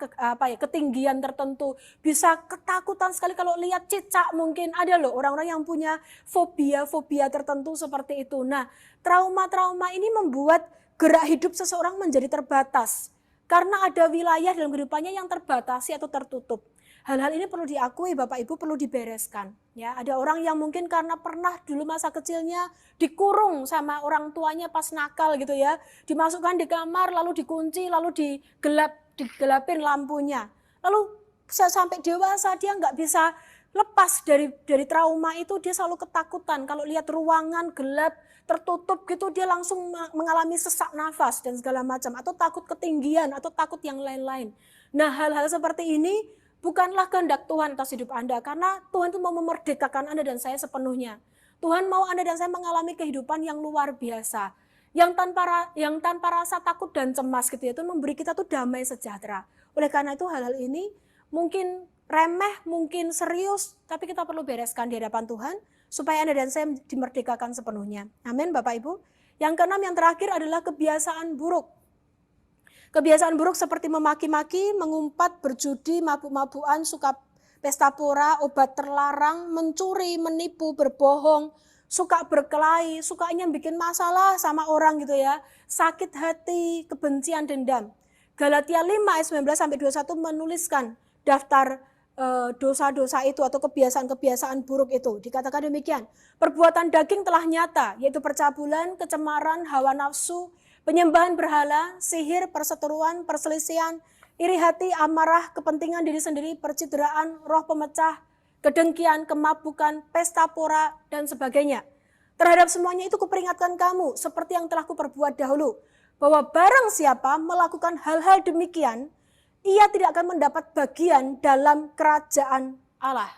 ketinggian tertentu, bisa ketakutan sekali kalau lihat cicak mungkin. Ada loh orang-orang yang punya fobia tertentu seperti itu. Nah, trauma-trauma ini membuat gerak hidup seseorang menjadi terbatas. Karena ada wilayah dalam kehidupannya yang terbatasi atau tertutup. Hal-hal ini perlu diakui Bapak Ibu, perlu dibereskan. Ya, ada orang yang mungkin karena pernah dulu masa kecilnya dikurung sama orang tuanya pas nakal gitu ya, dimasukkan di kamar lalu dikunci lalu digelapin lampunya. Lalu sampai dewasa dia nggak bisa lepas dari trauma itu, dia selalu ketakutan kalau lihat ruangan gelap tertutup gitu, dia langsung mengalami sesak nafas dan segala macam, atau takut ketinggian atau takut yang lain-lain. Nah, hal-hal seperti ini bukanlah kehendak Tuhan atas hidup Anda, karena Tuhan itu mau memerdekakan Anda dan saya sepenuhnya. Tuhan mau Anda dan saya mengalami kehidupan yang luar biasa, yang tanpa rasa takut dan cemas gitu ya. Itu memberi kita tuh damai sejahtera. Oleh karena itu hal-hal ini mungkin remeh, mungkin serius, tapi kita perlu bereskan di hadapan Tuhan supaya Anda dan saya dimerdekakan sepenuhnya. Amin Bapak Ibu. Yang keenam, yang terakhir adalah kebiasaan buruk. Kebiasaan buruk seperti memaki-maki, mengumpat, berjudi, mabuk-mabukan, suka pesta pora, obat terlarang, mencuri, menipu, berbohong, suka berkelahi, sukanya bikin masalah sama orang gitu ya, sakit hati, kebencian, dendam. Galatia 5 ayat 19-21 menuliskan daftar dosa-dosa itu atau kebiasaan-kebiasaan buruk itu. Dikatakan demikian, perbuatan daging telah nyata, yaitu percabulan, kecemaran, hawa nafsu, Penyembahan berhala, sihir, perseteruan, perselisihan, iri hati, amarah, kepentingan diri sendiri, percideraan, roh pemecah, kedengkian, kemabukan, pesta pora, dan sebagainya. Terhadap semuanya itu kuperingatkan kamu, seperti yang telah kuperbuat dahulu, bahwa barang siapa melakukan hal-hal demikian, ia tidak akan mendapat bagian dalam kerajaan Allah.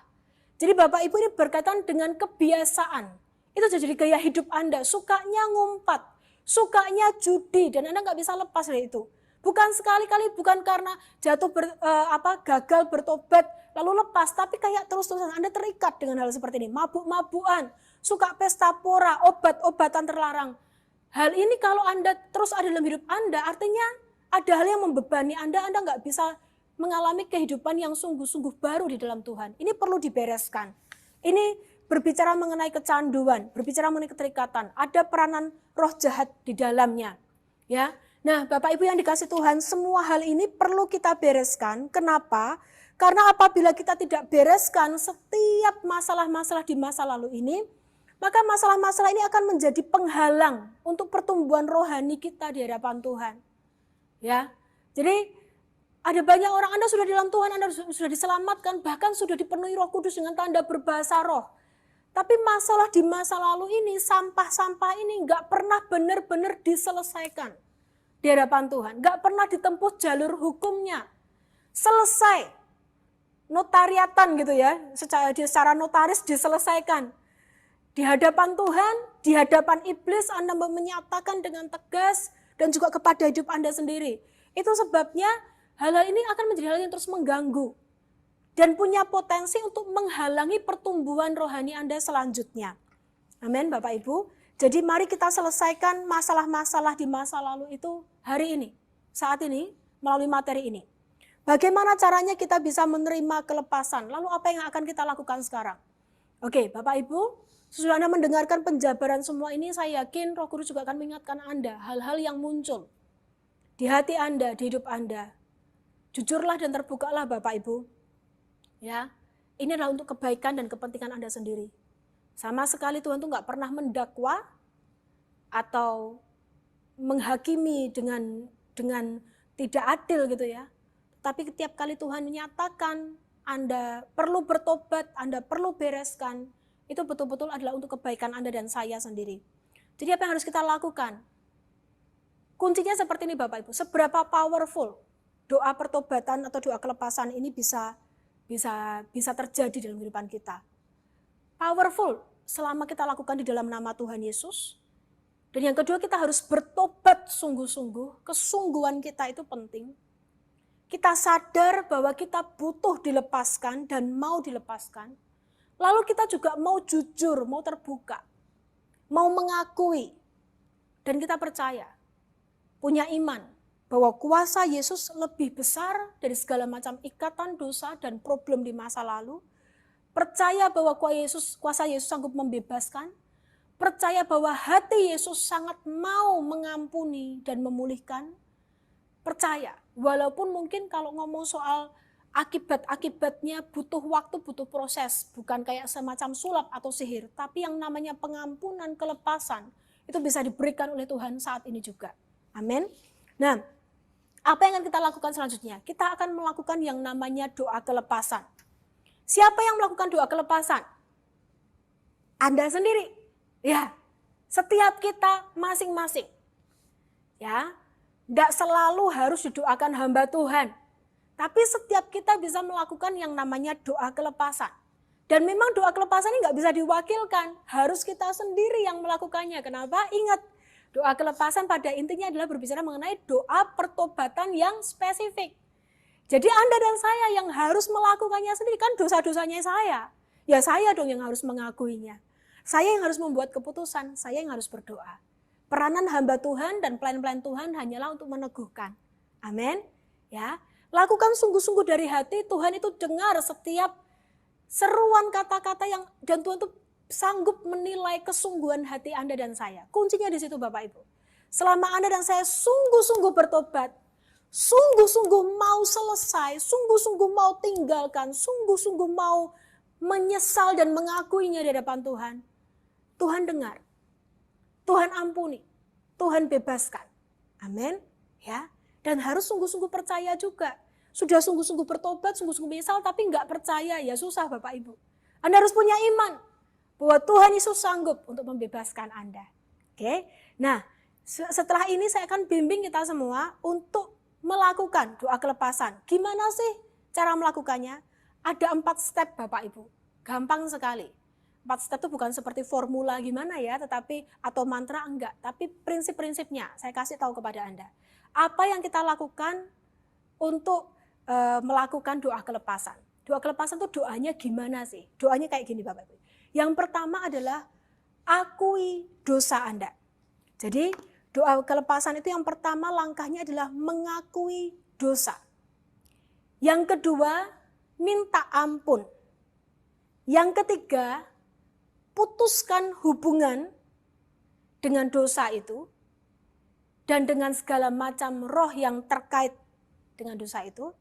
Jadi Bapak Ibu ini berkaitan dengan kebiasaan. Itu jadi gaya hidup Anda, sukanya ngumpat, sukanya judi, dan Anda nggak bisa lepas dari itu. Bukan sekali-kali, bukan karena gagal bertobat lalu lepas, tapi kayak terus-terusan Anda terikat dengan hal seperti ini. Mabuk-mabukan, suka pesta pora, obat-obatan terlarang. Hal ini kalau Anda terus ada dalam hidup Anda, artinya ada hal yang membebani Anda nggak bisa mengalami kehidupan yang sungguh-sungguh baru di dalam Tuhan. Ini perlu dibereskan. Ini berbicara mengenai kecanduan, berbicara mengenai keterikatan, ada peranan roh jahat di dalamnya. Ya, nah Bapak Ibu yang dikasih Tuhan, semua hal ini perlu kita bereskan. Kenapa? Karena apabila kita tidak bereskan setiap masalah-masalah di masa lalu ini, maka masalah-masalah ini akan menjadi penghalang untuk pertumbuhan rohani kita di hadapan Tuhan. Ya, jadi ada banyak orang Anda sudah di dalam Tuhan, Anda sudah diselamatkan, bahkan sudah dipenuhi Roh Kudus dengan tanda berbahasa roh. Tapi masalah di masa lalu ini, sampah-sampah ini nggak pernah benar-benar diselesaikan di hadapan Tuhan. Nggak pernah ditempuh jalur hukumnya. Selesai, notariatan gitu ya, secara notaris diselesaikan. Di hadapan Tuhan, di hadapan iblis Anda menyatakan dengan tegas, dan juga kepada hidup Anda sendiri. Itu sebabnya hal-hal ini akan menjadi hal yang terus mengganggu dan punya potensi untuk menghalangi pertumbuhan rohani Anda selanjutnya. Amin Bapak Ibu. Jadi mari kita selesaikan masalah-masalah di masa lalu itu hari ini, saat ini, melalui materi ini. Bagaimana caranya kita bisa menerima kelepasan? Lalu apa yang akan kita lakukan sekarang? Oke Bapak Ibu, sesudah Anda mendengarkan penjabaran semua ini, saya yakin Roh Kudus juga akan mengingatkan Anda hal-hal yang muncul di hati Anda, di hidup Anda. Jujurlah dan terbukalah Bapak Ibu. Ya, ini adalah untuk kebaikan dan kepentingan Anda sendiri. Sama sekali Tuhan itu nggak pernah mendakwa atau menghakimi dengan tidak adil gitu ya. Tapi setiap kali Tuhan menyatakan Anda perlu bertobat, Anda perlu bereskan, itu betul-betul adalah untuk kebaikan Anda dan saya sendiri. Jadi apa yang harus kita lakukan? Kuncinya seperti ini Bapak Ibu, seberapa powerful doa pertobatan atau doa kelepasan ini bisa terjadi dalam kehidupan kita. Powerful selama kita lakukan di dalam nama Tuhan Yesus. Dan yang kedua, kita harus bertobat sungguh-sungguh, kesungguhan kita itu penting. Kita sadar bahwa kita butuh dilepaskan dan mau dilepaskan. Lalu kita juga mau jujur, mau terbuka, mau mengakui, dan kita percaya, punya iman, bahwa kuasa Yesus lebih besar dari segala macam ikatan dosa dan problem di masa lalu. Percaya bahwa kuasa Yesus sanggup membebaskan, percaya bahwa hati Yesus sangat mau mengampuni dan memulihkan, percaya, walaupun mungkin kalau ngomong soal akibat-akibatnya butuh waktu, butuh proses. Bukan kayak semacam sulap atau sihir. Tapi yang namanya pengampunan, kelepasan, itu bisa diberikan oleh Tuhan saat ini juga. Amin. Nah, apa yang akan kita lakukan selanjutnya? Kita akan melakukan yang namanya doa kelepasan. Siapa yang melakukan doa kelepasan? Anda sendiri. Ya, setiap kita masing-masing. Ya, tidak selalu harus didoakan hamba Tuhan. Tapi setiap kita bisa melakukan yang namanya doa kelepasan. Dan memang doa kelepasan ini nggak bisa diwakilkan. Harus kita sendiri yang melakukannya. Kenapa? Ingat, doa kelepasan pada intinya adalah berbicara mengenai doa pertobatan yang spesifik. Jadi Anda dan saya yang harus melakukannya sendiri. Kan dosa-dosanya saya. Ya saya dong yang harus mengakuinya. Saya yang harus membuat keputusan. Saya yang harus berdoa. Peranan hamba Tuhan dan pelayan-pelayan Tuhan hanyalah untuk meneguhkan. Amin. Ya. Lakukan sungguh-sungguh dari hati, Tuhan itu dengar setiap seruan kata-kata yang, dan Tuhan itu sanggup menilai kesungguhan hati Anda dan saya. Kuncinya di situ Bapak Ibu. Selama Anda dan saya sungguh-sungguh bertobat, sungguh-sungguh mau selesai, sungguh-sungguh mau tinggalkan, sungguh-sungguh mau menyesal dan mengakuinya di hadapan Tuhan, Tuhan dengar, Tuhan ampuni, Tuhan bebaskan. Amin. Ya. Dan harus sungguh-sungguh percaya juga. Sudah sungguh-sungguh bertobat, sungguh-sungguh menyesal, tapi nggak percaya, ya susah Bapak Ibu. Anda harus punya iman bahwa Tuhan Yesus sanggup untuk membebaskan Anda. Oke. Nah, setelah ini saya akan bimbing kita semua untuk melakukan doa kelepasan. Gimana sih cara melakukannya? Ada 4 step Bapak Ibu. Gampang sekali. 4 step itu bukan seperti formula gimana ya, tetapi atau mantra enggak. Tapi prinsip-prinsipnya saya kasih tahu kepada Anda. Apa yang kita lakukan untuk melakukan doa kelepasan. Doa kelepasan itu doanya gimana sih? Doanya kayak gini Bapak Ibu. Yang pertama adalah akui dosa Anda. Jadi doa kelepasan itu yang pertama langkahnya adalah mengakui dosa. Yang kedua, minta ampun. Yang ketiga, putuskan hubungan dengan dosa itu dan dengan segala macam roh yang terkait dengan dosa itu.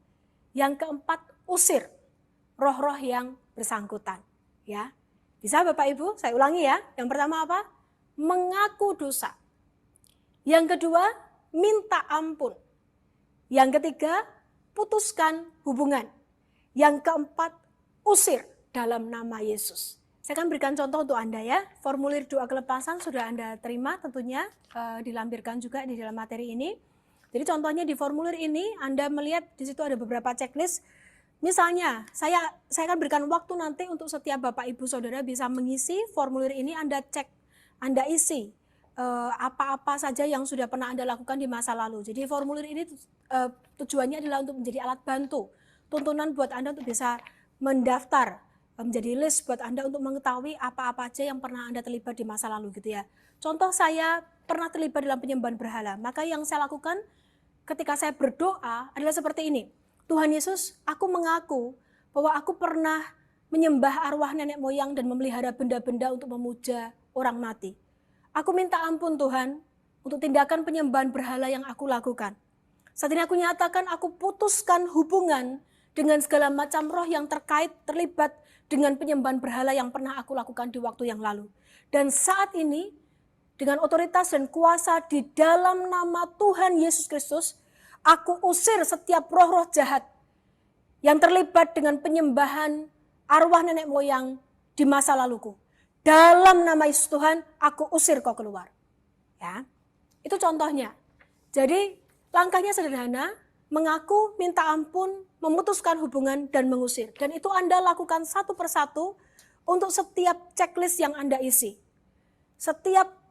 Yang keempat, usir roh-roh yang bersangkutan. Ya, bisa Bapak Ibu, saya ulangi ya. Yang pertama apa? Mengaku dosa. Yang kedua, minta ampun. Yang ketiga, putuskan hubungan. Yang keempat, usir dalam nama Yesus. Saya akan berikan contoh untuk Anda ya. Formulir doa kelepasan sudah Anda terima tentunya, dilampirkan juga di dalam materi ini. Jadi contohnya di formulir ini Anda melihat di situ ada beberapa checklist. Misalnya, saya akan berikan waktu nanti untuk setiap Bapak Ibu Saudara bisa mengisi formulir ini, Anda cek, Anda isi apa-apa saja yang sudah pernah Anda lakukan di masa lalu. Jadi formulir ini tujuannya adalah untuk menjadi alat bantu, tuntunan buat Anda untuk bisa mendaftar, menjadi list buat Anda untuk mengetahui apa-apa aja yang pernah Anda terlibat di masa lalu gitu ya. Contoh saya pernah terlibat dalam penyembahan berhala, maka yang saya lakukan ketika saya berdoa adalah seperti ini. Tuhan Yesus, aku mengaku bahwa aku pernah menyembah arwah nenek moyang dan memelihara benda-benda untuk memuja orang mati. Aku minta ampun Tuhan untuk tindakan penyembahan berhala yang aku lakukan. Saat ini aku nyatakan aku putuskan hubungan dengan segala macam roh yang terlibat dengan penyembahan berhala yang pernah aku lakukan di waktu yang lalu. Dan saat ini dengan otoritas dan kuasa di dalam nama Tuhan Yesus Kristus, aku usir setiap roh-roh jahat yang terlibat dengan penyembahan arwah nenek moyang di masa laluku. Dalam nama Yesus Tuhan, aku usir kau keluar. Ya, itu contohnya. Jadi langkahnya sederhana, mengaku, minta ampun, memutuskan hubungan, dan mengusir. Dan itu Anda lakukan satu persatu untuk setiap checklist yang Anda isi. Setiap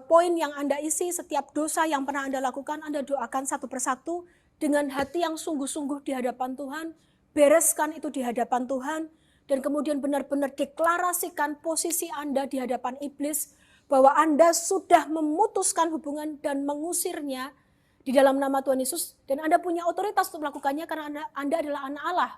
poin yang Anda isi, setiap dosa yang pernah Anda lakukan, Anda doakan satu persatu dengan hati yang sungguh-sungguh di hadapan Tuhan, bereskan itu di hadapan Tuhan, dan kemudian benar-benar deklarasikan posisi Anda di hadapan iblis, bahwa Anda sudah memutuskan hubungan dan mengusirnya di dalam nama Tuhan Yesus, dan Anda punya otoritas untuk melakukannya karena Anda adalah anak Allah.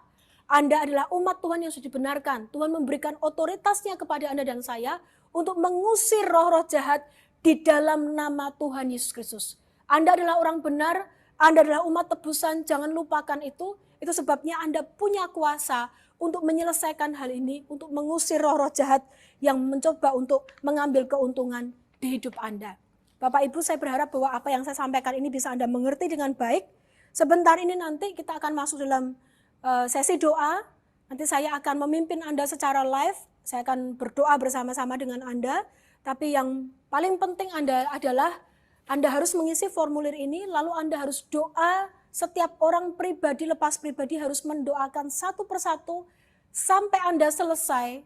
Anda adalah umat Tuhan yang sudah dibenarkan. Tuhan memberikan otoritasnya kepada Anda dan saya untuk mengusir roh-roh jahat di dalam nama Tuhan Yesus Kristus. Anda adalah orang benar, Anda adalah umat tebusan, jangan lupakan itu. Itu sebabnya Anda punya kuasa untuk menyelesaikan hal ini, untuk mengusir roh-roh jahat yang mencoba untuk mengambil keuntungan di hidup Anda. Bapak Ibu, saya berharap bahwa apa yang saya sampaikan ini bisa Anda mengerti dengan baik. Sebentar ini nanti kita akan masuk dalam sesi doa. Nanti saya akan memimpin Anda secara live. Saya akan berdoa bersama-sama dengan Anda. Tapi yang paling penting adalah Anda harus mengisi formulir ini, lalu Anda harus doa. Setiap orang pribadi, lepas pribadi harus mendoakan satu persatu sampai Anda selesai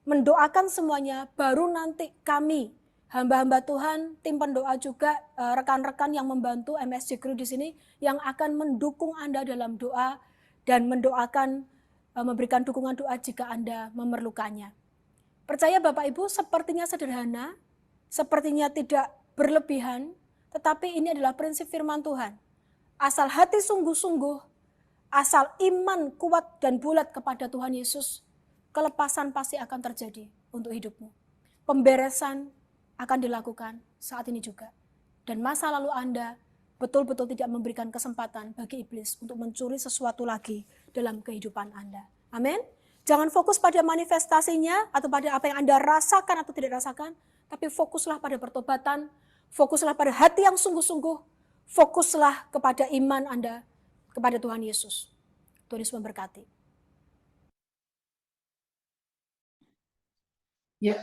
mendoakan semuanya. Baru nanti kami, hamba-hamba Tuhan, tim pendoa juga, rekan-rekan yang membantu MSJ Crew di sini yang akan mendukung Anda dalam doa dan mendoakan, memberikan dukungan doa jika Anda memerlukannya. Percaya Bapak Ibu, sepertinya sederhana, sepertinya tidak berlebihan, tetapi ini adalah prinsip firman Tuhan. Asal hati sungguh-sungguh, asal iman kuat dan bulat kepada Tuhan Yesus, kelepasan pasti akan terjadi untuk hidupmu. Pemberesan akan dilakukan saat ini juga. Dan masa lalu Anda betul-betul tidak memberikan kesempatan bagi iblis untuk mencuri sesuatu lagi dalam kehidupan Anda. Amin. Jangan fokus pada manifestasinya atau pada apa yang Anda rasakan atau tidak rasakan, tapi fokuslah pada pertobatan, fokuslah pada hati yang sungguh-sungguh, fokuslah kepada iman Anda kepada Tuhan Yesus. Tuhan Yesus memberkati. Ya,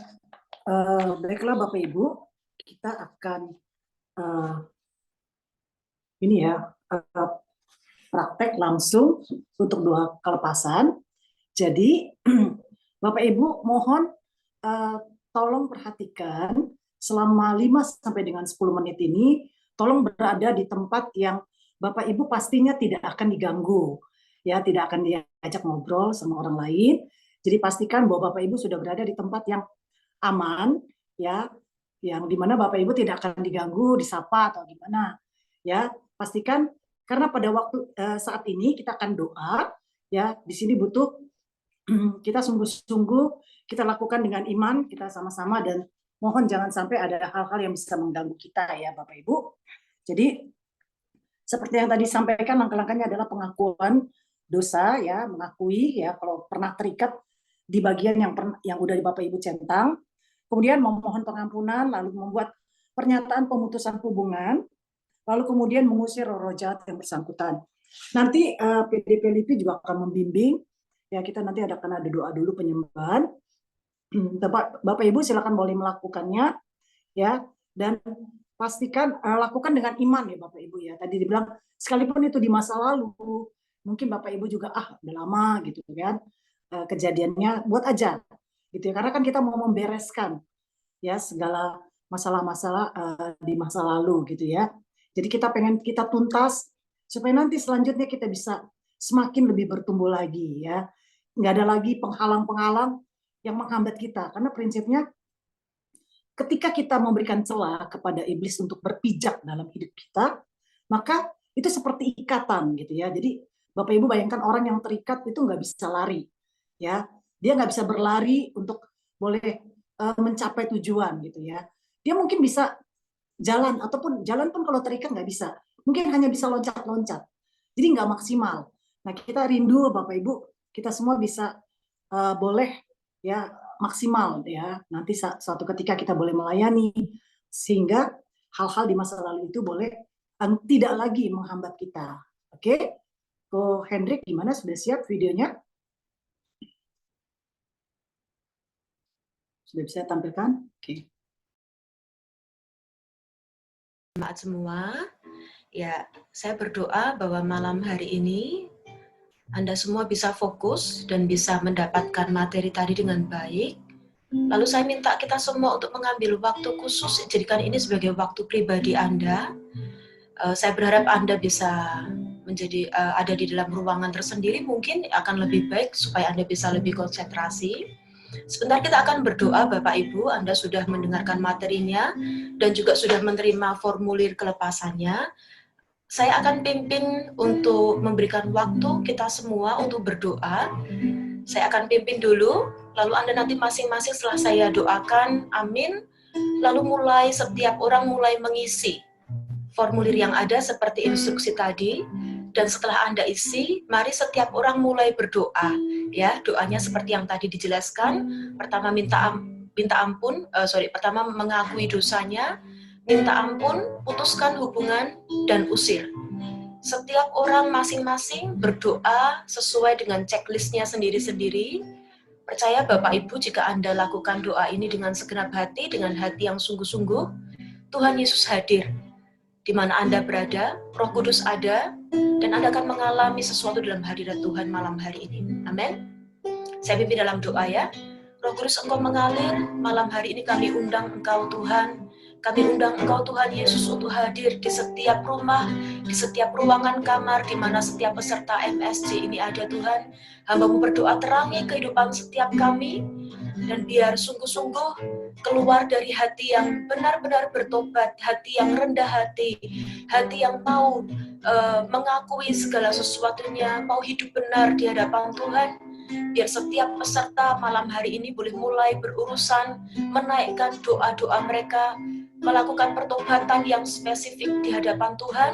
baiklah Bapak Ibu, kita akan praktek langsung untuk doa kelepasan. Jadi Bapak Ibu mohon tolong perhatikan selama 5 sampai dengan 10 menit ini, tolong berada di tempat yang Bapak Ibu pastinya tidak akan diganggu, ya, tidak akan diajak ngobrol sama orang lain. Jadi pastikan bahwa Bapak Ibu sudah berada di tempat yang aman, ya, yang dimana Bapak Ibu tidak akan diganggu, disapa atau gimana, ya. Pastikan karena pada waktu saat ini kita akan doa, ya. Di sini butuh kita sungguh-sungguh kita lakukan dengan iman, kita sama-sama, dan mohon jangan sampai ada hal-hal yang bisa mengganggu kita, ya Bapak Ibu. Jadi seperti yang tadi sampaikan, langkah-langkahnya adalah pengakuan dosa, ya, mengakui, ya, kalau pernah terikat di bagian yang udah di Bapak Ibu centang. Kemudian memohon pengampunan, lalu membuat pernyataan pemutusan hubungan, lalu kemudian mengusir roh jahat yang bersangkutan. Nanti PDP LIPI juga akan membimbing, ya, kita nanti akan ada doa dulu penyembahan. Bapak Ibu silakan boleh melakukannya, ya, dan pastikan lakukan dengan iman, ya Bapak Ibu, ya. Tadi dibilang sekalipun itu di masa lalu, mungkin Bapak Ibu juga udah lama gitu kan kejadiannya, buat aja gitu ya, karena kan kita mau membereskan, ya, segala masalah-masalah di masa lalu gitu ya. Jadi kita tuntas supaya nanti selanjutnya kita bisa semakin lebih bertumbuh lagi, ya. Nggak ada lagi penghalang-penghalang yang menghambat kita, karena prinsipnya ketika kita memberikan celah kepada iblis untuk berpijak dalam hidup kita, maka itu seperti ikatan gitu ya. Jadi Bapak Ibu bayangkan orang yang terikat itu nggak bisa lari, ya. Dia nggak bisa berlari untuk boleh mencapai tujuan gitu ya. Dia mungkin bisa jalan, ataupun jalan pun kalau terikat nggak bisa. Mungkin hanya bisa loncat-loncat. Jadi nggak maksimal. Nah, kita rindu Bapak Ibu, kita semua bisa boleh, ya, maksimal, ya. Nanti suatu ketika kita boleh melayani, sehingga hal-hal di masa lalu itu boleh tidak lagi menghambat kita. Oke? Ko Hendrik, gimana? Sudah siap videonya? Sudah bisa tampilkan? Oke. Jemaat semua, ya, saya berdoa bahwa malam hari ini Anda semua bisa fokus dan bisa mendapatkan materi tadi dengan baik. Lalu saya minta kita semua untuk mengambil waktu khusus, jadikan ini sebagai waktu pribadi Anda. Saya berharap Anda bisa menjadi ada di dalam ruangan tersendiri, mungkin akan lebih baik supaya Anda bisa lebih konsentrasi. Sebentar kita akan berdoa, Bapak Ibu. Anda sudah mendengarkan materinya dan juga sudah menerima formulir kelepasannya. Saya akan pimpin untuk memberikan waktu kita semua untuk berdoa. Saya akan pimpin dulu, lalu Anda nanti masing-masing setelah saya doakan, amin, lalu setiap orang mulai mengisi formulir yang ada seperti instruksi tadi. Dan setelah Anda isi, mari setiap orang mulai berdoa, ya. Doanya seperti yang tadi dijelaskan. Pertama pertama mengakui dosanya, minta ampun, putuskan hubungan, dan usir. Setiap orang masing-masing berdoa sesuai dengan checklistnya sendiri-sendiri. Percaya Bapak Ibu, jika Anda lakukan doa ini dengan segenap hati, dengan hati yang sungguh-sungguh, Tuhan Yesus hadir. Di mana Anda berada, Roh Kudus ada, dan Anda akan mengalami sesuatu dalam hadirat Tuhan malam hari ini. Amin. Saya pimpin dalam doa, ya. Roh Kudus, Engkau mengalir, malam hari ini kami undang Engkau Tuhan. Kami undang Engkau Tuhan Yesus untuk hadir di setiap rumah, di setiap ruangan kamar, di mana setiap peserta MSJ ini ada, Tuhan. Hamba-Mu berdoa, terangi kehidupan setiap kami, dan biar sungguh-sungguh keluar dari hati yang benar-benar bertobat, hati yang rendah hati yang mau mengakui segala sesuatunya, mau hidup benar di hadapan Tuhan. Biar setiap peserta malam hari ini boleh mulai berurusan, menaikkan doa-doa mereka, melakukan pertobatan yang spesifik di hadapan Tuhan,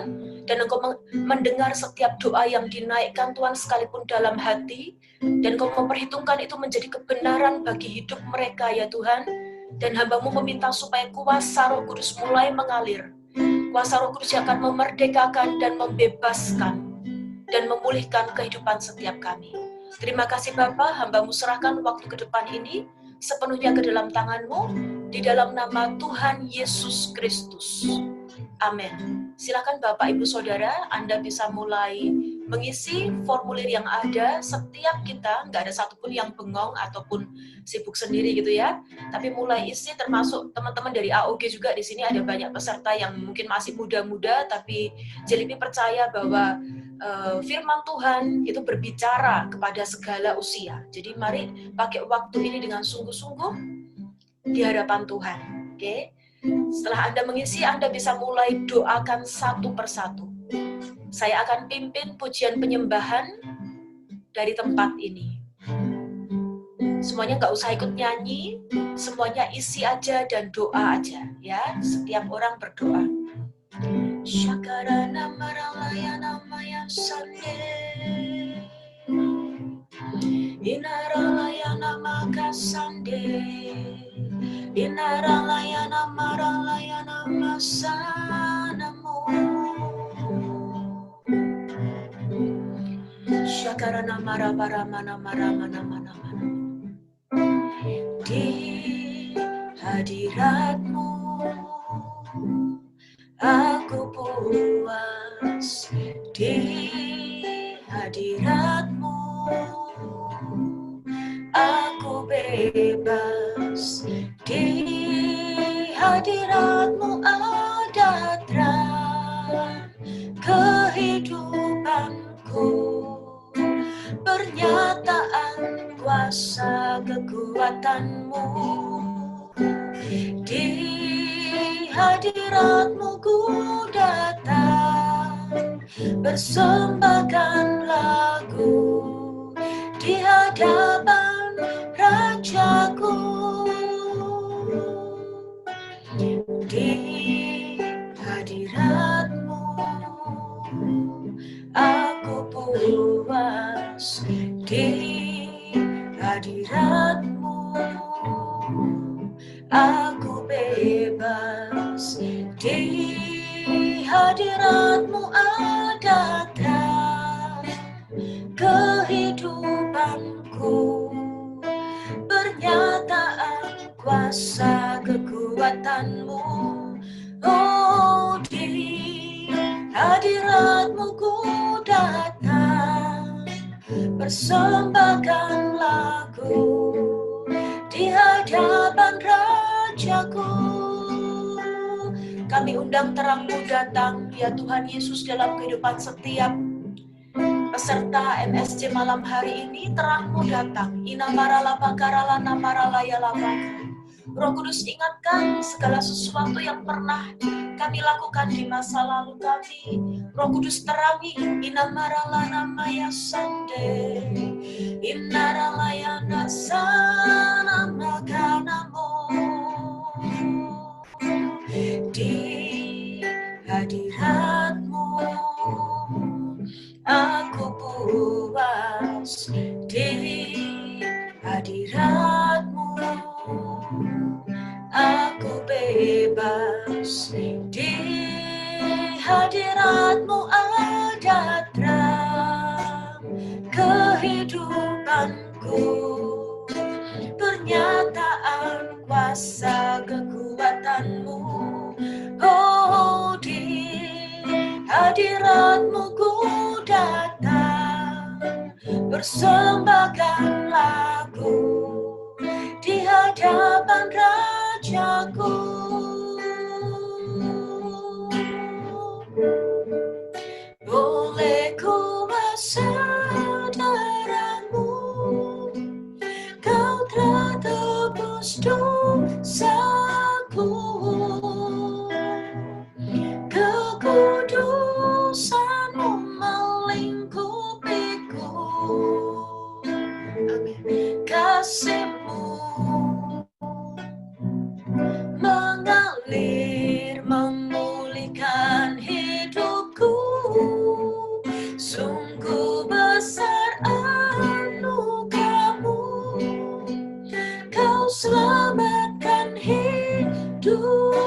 dan Engkau mendengar setiap doa yang dinaikkan Tuhan sekalipun dalam hati, dan Engkau memperhitungkan itu menjadi kebenaran bagi hidup mereka, ya Tuhan. Dan hamba-Mu meminta supaya kuasa Roh Kudus mulai mengalir, kuasa Roh Kudus yang akan memerdekakan dan membebaskan dan memulihkan kehidupan setiap kami. Terima kasih Bapa, hamba-Mu serahkan waktu ke depan ini sepenuhnya ke dalam tangan-Mu, di dalam nama Tuhan Yesus Kristus. Amin. Silakan Bapak, Ibu, Saudara, Anda bisa mulai mengisi formulir yang ada. Setiap kita, nggak ada satupun yang bengong ataupun sibuk sendiri gitu ya. Tapi mulai isi, termasuk teman-teman dari AOG juga. Di sini ada banyak peserta yang mungkin masih muda-muda, tapi Jelipi percaya bahwa firman Tuhan itu berbicara kepada segala usia. Jadi mari pakai waktu ini dengan sungguh-sungguh di hadapan Tuhan. Oke? Setelah Anda mengisi, Anda bisa mulai doakan satu persatu. Saya akan pimpin pujian penyembahan dari tempat ini. Semuanya nggak usah ikut nyanyi, semuanya isi aja dan doa aja, ya. Setiap orang berdoa. Syakarana maralaya namaya sande, inaralaya namaka sande. Inaralayana maralayana masanamu, Syakarana marabaramana maramana manamana. Di hadirat-Mu aku puas, di hadirat-Mu aku bebas, di hadirat-Mu ada terang kehidupanku, pernyataan kuasa kekuatan-Mu. Di hadirat-Mu ku datang, persembahkan lagu di hadapan Rajaku. Di hadirat-Mu aku puas, di hadirat-Mu aku bebas, di hadirat-Mu ada terang kehidupanku, pernyataan kuasa kekuatan-Mu. Oh, di hadirat-Mu ku datang, persembahkan lagu di hadapan Rajaku. Kami undang terang-Mu datang, ya Tuhan Yesus, dalam kehidupan setiap peserta MSC malam hari ini. Terang-Mu datang. Inamarala bakarala namaralaya labaka. Roh Kudus, ingatkan segala sesuatu yang pernah kami lakukan di masa lalu kami. Roh Kudus, terangi. Inamarala namaya sande, inaralaya nasana makanamu. Di hadirat-Mu aku puas, di hadirat-Mu aku bebas, di hadirat-Mu ada terang kehidupanku, pernyataan kuasa kekuatan-Mu. Oh, di hadirat-Mu ku datang, persembahkan lagu di hadapan Rajaku. Boleh ku bersaudaramu, Kau telah tebus dosaku, kekudusan-Mu melingkupiku. Amin. Kasih-Mu mengalir, memulihkan hidupku. Sungguh besar anugerah-Mu, Kau selamatkan hidupku.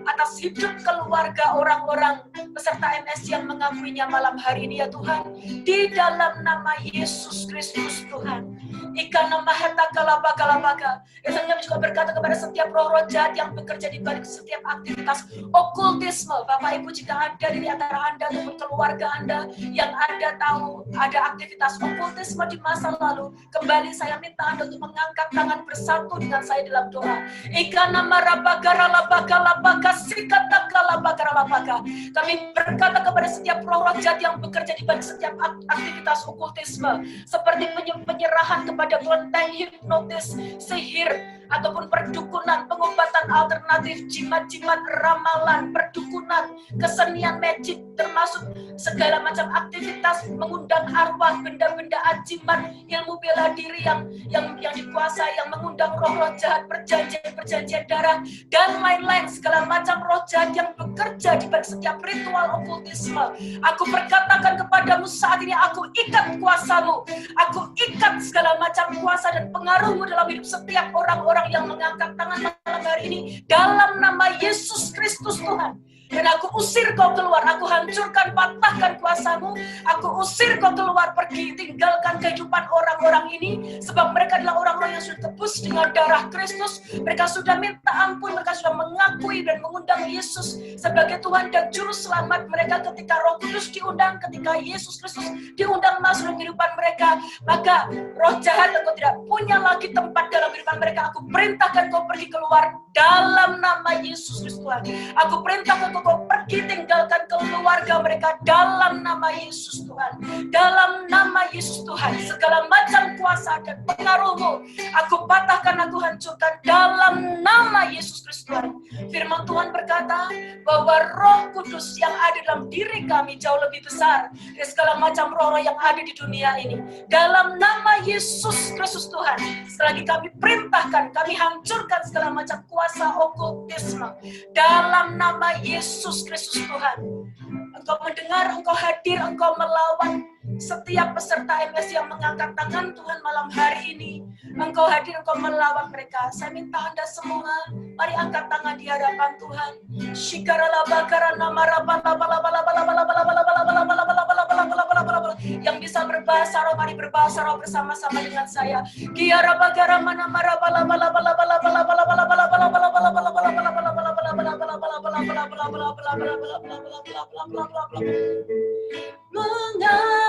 atas hidup keluarga orang-orang peserta MSC yang mengakuinya malam hari ini ya Tuhan. Di dalam nama Yesus Kristus Tuhan. Ikan nama harta kalabaka. Yang kami juga berkata kepada setiap roh-roh jahat yang bekerja di balik setiap aktivitas okultisme. Bapak Ibu, jika ada di antara Anda ataupun keluarga Anda yang Anda tahu ada aktivitas okultisme di masa lalu, kembali saya minta Anda untuk mengangkat tangan bersatu dengan saya dalam doa. Ikan nama rabaka sikatakalabaka. Kami berkata kepada setiap roh-roh jahat yang bekerja di balik setiap aktivitas okultisme, seperti penyerahan kepada kelenteng, hipnotis, sihir, ataupun perdukunan, pengobatan alternatif, jimat-jimat, ramalan, perdukunan, kesenian magic, termasuk segala macam aktivitas mengundang arwah, benda-benda ajimat, ilmu bela diri yang dikuasai, yang mengundang roh-roh jahat, perjanjian darah, dan lain-lain, segala macam roh jahat yang bekerja di balik setiap ritual okultisme. Aku berkatakan kepadamu saat ini, aku ikat kuasamu, aku ikat segala macam kuasa dan pengaruhmu dalam hidup setiap orang-orang yang mengangkat tangan malam hari ini dalam nama Yesus Kristus Tuhan. Dan aku usir kau keluar, aku hancurkan, patahkan kuasamu, aku usir kau keluar, pergi, tinggalkan kehidupan orang-orang ini, sebab mereka adalah orang-orang yang sudah tebus dengan darah Kristus, mereka sudah minta ampun, mereka sudah mengakui dan mengundang Yesus sebagai Tuhan dan Juru Selamat mereka. Ketika Roh Kudus diundang, ketika Yesus Kristus diundang masuk dalam kehidupan mereka, maka roh jahat engkau tidak punya lagi tempat dalam kehidupan mereka. Aku perintahkan kau pergi keluar dalam nama Yesus Kristus Tuhan. Aku perintahkan kau pergi, tinggalkan keluarga mereka dalam nama Yesus Tuhan. Dalam nama Yesus Tuhan, segala macam kuasa dan pengaruhmu aku patahkan, aku hancurkan dalam nama Yesus Kristus Tuhan. Firman Tuhan berkata bahwa Roh Kudus yang ada dalam diri kami jauh lebih besar dari segala macam roh-roh yang ada di dunia ini. Dalam nama Yesus Kristus Tuhan, sekali lagi kami perintahkan, kami hancurkan segala macam kuasa okultisme dalam nama Yesus Kristus Tuhan. Engkau mendengar, engkau hadir, engkau melawan setiap peserta MSC yang mengangkat tangan Tuhan malam hari ini. Engkau hadir, engkau melawan mereka. Saya minta Anda semua, mari angkat tangan di hadapan Tuhan. Yang bisa berbahasa roh, mari berbahasa roh bersama-sama dengan saya. Mengalirlah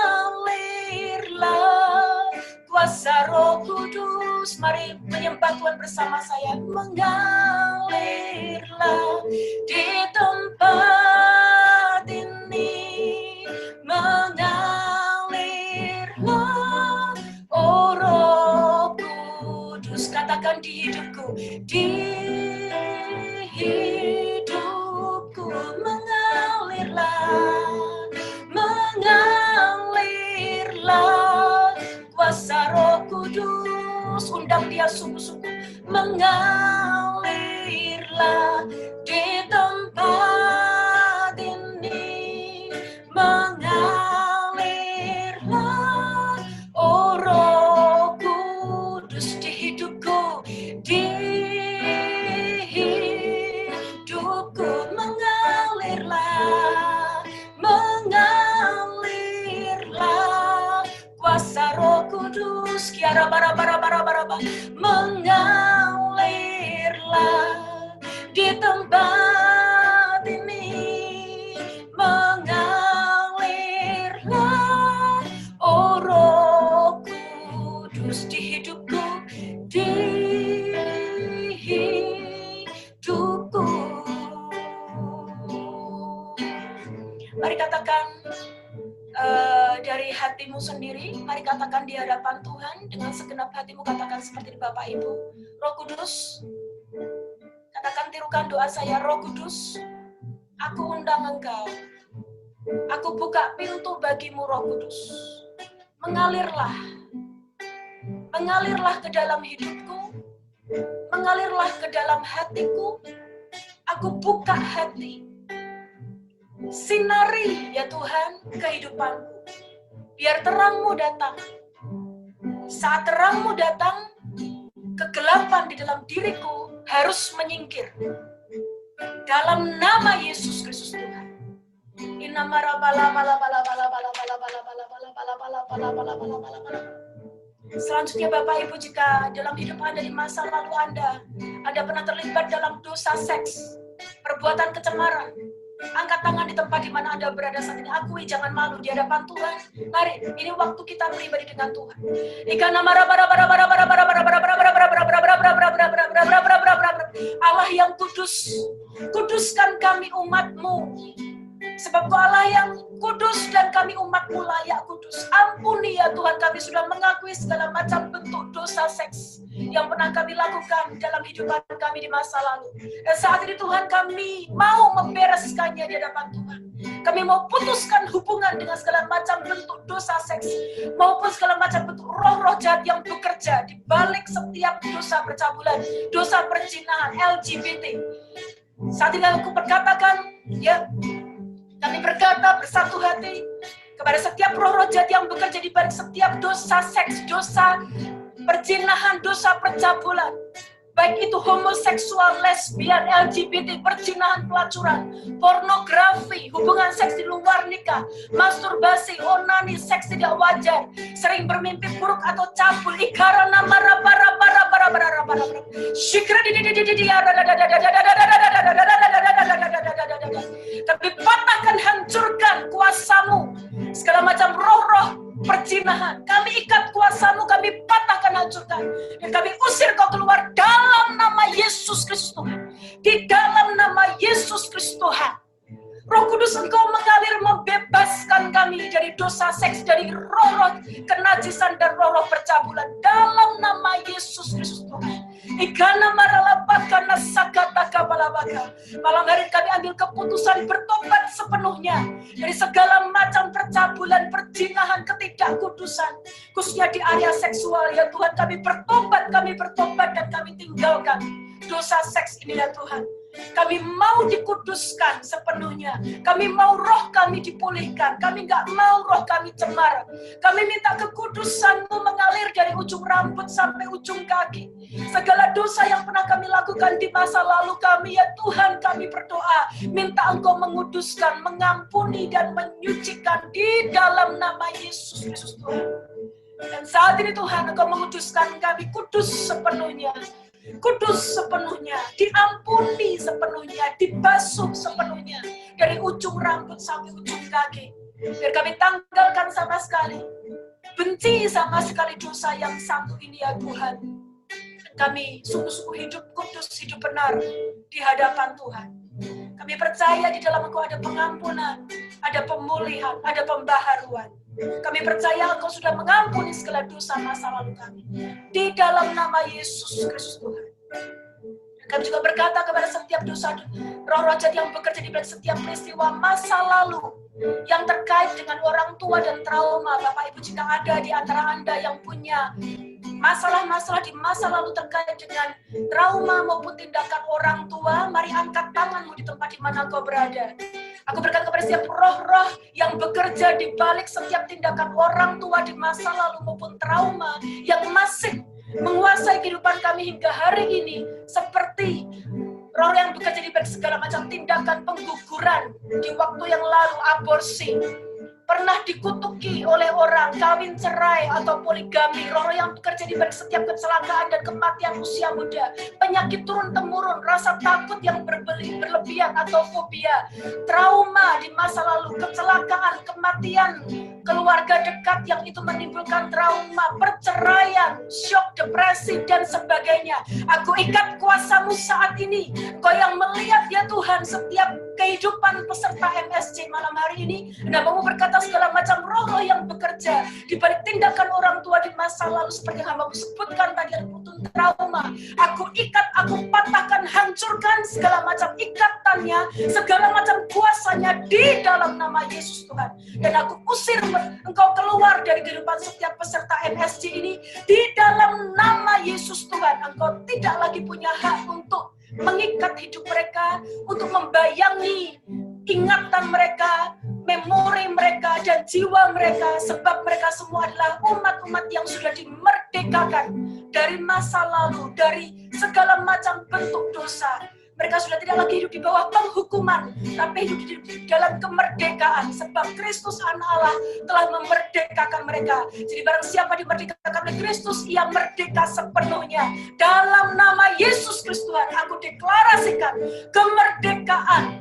kuasa Roh Kudus. Mari menyembah Tuhan bersama saya. Mengalirlah di tempat ini. Mengalirlah, oh Roh Kudus. Katakan di hidupku, di hidupku mengalirlah kuasa Roh Kudus. Undang dia sungguh-sungguh, mengalirlah di tempat ini. Mengalirlah, oh Roh Kudus di hidupku, di hidupku mengalirlah kuasa Roh Kudus. Kiara bara mengalirlah di tempat ini. Mengalirlah, oh Roh Kudus di hidupku, di hidupku. Mari katakan dari hatimu sendiri, mari katakan di hadapan Tuhan dengan segenap hatimu, katakan seperti Bapak Ibu. Roh Kudus, katakan, tirukan doa saya. Roh Kudus, aku undang Engkau, aku buka pintu bagimu. Roh Kudus, mengalirlah ke dalam hidupku, mengalirlah ke dalam hatiku. Aku buka hati, sinari ya Tuhan kehidupanku, biar terang-Mu datang. Saat terang-Mu datang, kegelapan di dalam diriku harus menyingkir. Dalam nama Yesus Kristus Tuhan. Selanjutnya Bapak Ibu, jika dalam hidup Anda di masa lalu Anda pernah terlibat dalam dosa seks, perbuatan kecemaran, angkat tangan di tempat di mana Anda berada saat ini. Akui, jangan malu di hadapan Tuhan. Mari, ini waktu kita pribadi dengan Tuhan. Allah yang kudus, kuduskan kami umat-Mu. Sebab Kau Allah yang kudus dan kami umat-Mu layak kudus. Ampuni ya Tuhan, kami sudah mengakui segala macam bentuk dosa seks yang pernah kami lakukan dalam kehidupan kami di masa lalu. Dan saat ini Tuhan, kami mau membereskannya di hadapan Tuhan. Kami mau putuskan hubungan dengan segala macam bentuk dosa seks maupun segala macam bentuk roh-roh jahat yang bekerja di balik setiap dosa percabulan, dosa perzinahan, LGBT. Saat ini aku berkatakan, ya, kami berkata bersatu hati kepada setiap roh-roh jahat yang bekerja di balik setiap dosa seks, dosa perzinahan, dosa percabulan, baik itu homoseksual, lesbian, LGBT, perzinahan, pelacuran, pornografi, hubungan seks di luar nikah, masturbasi, onani, seks tidak wajar, sering bermimpi buruk atau cabul, ikarana tapi patahkan, hancurkan kuasamu, segala macam roh-roh perzinahan, kami ikat kuasamu, kami patahkan, hancurkan, dan kami usir Kau keluar dalam nama Yesus Kristus Tuhan. Di dalam nama Yesus Kristus Tuhan, Roh Kudus, Engkau mengalir membebaskan kami dari dosa seks, dari roh-roh kenajisan dan roh-roh percabulan dalam nama Yesus Kristus Tuhan. Ikana maralapaka nasakataka balabaka. Malam hari kami ambil keputusan bertobat sepenuhnya dari segala macam percabulan, perzinahan, ketidakkudusan, khususnya di area seksual. Ya Tuhan, kami bertobat dan kami tinggalkan dosa seks ini ya Tuhan. Kami mau dikuduskan sepenuhnya. Kami mau roh kami dipulihkan. Kami nggak mau roh kami cemar. Kami minta kekudusan-Mu mengalir dari ujung rambut sampai ujung kaki. Segala dosa yang pernah kami lakukan di masa lalu kami, ya Tuhan, kami berdoa. Minta Engkau menguduskan, mengampuni, dan menyucikan di dalam nama Yesus Kristus Tuhan. Dan saat ini Tuhan, Engkau menguduskan kami kudus sepenuhnya. Kudus sepenuhnya, diampuni sepenuhnya, dibasuh sepenuhnya dari ujung rambut sampai ujung kaki. Biar kami tanggalkan sama sekali, benci sama sekali dosa yang satu ini ya Tuhan. Kami sungguh-sungguh hidup kudus, hidup benar di hadapan Tuhan. Kami percaya di dalam Engkau ada pengampunan, ada pemulihan, ada pembaharuan. Kami percaya Engkau sudah mengampuni segala dosa masa lalu kami. Di dalam nama Yesus Kristus Tuhan. Dan kami juga berkata kepada setiap dosa, roh-roh jahat yang bekerja di balik setiap peristiwa masa lalu yang terkait dengan orang tua dan trauma. Bapak Ibu, jika ada di antara Anda yang punya masalah-masalah di masa lalu terkait dengan trauma maupun tindakan orang tua, mari angkat tanganmu di tempat di mana Engkau berada. Aku berkata kepada setiap roh-roh yang bekerja di balik setiap tindakan orang tua di masa lalu maupun trauma yang masih menguasai kehidupan kami hingga hari ini, seperti roh yang bekerja di balik segala macam tindakan pengguguran di waktu yang lalu, aborsi, pernah dikutuki oleh orang, kawin cerai atau poligami, roh yang bekerja di balik setiap kecelakaan dan kematian usia muda, penyakit turun-temurun, rasa takut yang berlebihan atau fobia, trauma di masa lalu, kecelakaan, kematian keluarga dekat yang itu menimbulkan trauma, perceraian, syok, depresi, dan sebagainya. Aku ikat kuasa-Mu saat ini. Engkau yang melihat ya Tuhan setiap kehidupan peserta MSC malam hari ini. Namamu berkata segala macam roh-roh yang bekerja di balik tindakan orang tua di masa lalu seperti yang hamba sebutkan tadi, ada trauma. Aku ikat, aku patahkan, hancurkan segala macam ikatannya, segala macam kuasanya di dalam nama Yesus Tuhan. Dan aku usir Engkau keluar dari kehidupan setiap peserta MSC ini di dalam nama Yesus Tuhan. Engkau tidak lagi punya hak untuk mengikat hidup mereka, untuk membayangi ingatan mereka, memori mereka, dan jiwa mereka, sebab mereka semua adalah umat-umat yang sudah dimerdekakan dari masa lalu, dari segala macam bentuk dosa. Mereka sudah tidak lagi hidup di bawah penghukuman, tapi hidup di dalam kemerdekaan. Sebab Kristus Anak Allah telah memerdekakan mereka. Jadi barang siapa dimerdekakan oleh Kristus, ia merdeka sepenuhnya. Dalam nama Yesus Kristus Tuhan, aku deklarasikan kemerdekaan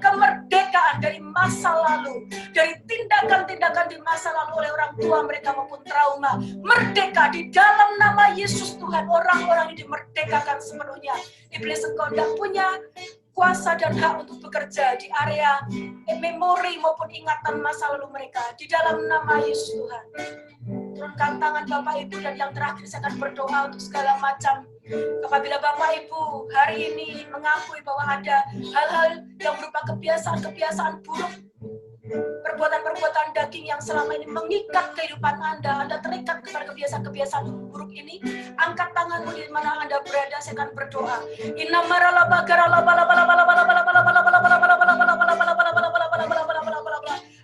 dari masa lalu, dari tindakan-tindakan di masa lalu oleh orang tua mereka maupun trauma. Merdeka di dalam nama Yesus Tuhan, orang-orang ini dimerdekakan sepenuhnya. Iblis engkau tidak punya kuasa dan hak untuk bekerja di area memori maupun ingatan masa lalu mereka. Di dalam nama Yesus Tuhan. Turunkan tangan Bapak Ibu, dan yang terakhir saya akan berdoa untuk segala macam. Apabila Bapak Ibu hari ini mengakui bahwa ada hal-hal yang berupa kebiasaan-kebiasaan buruk, perbuatan-perbuatan daging yang selama ini mengikat kehidupan Anda terikat kepada kebiasaan-kebiasaan buruk ini, angkat tanganmu di mana Anda berada, saya akan berdoa.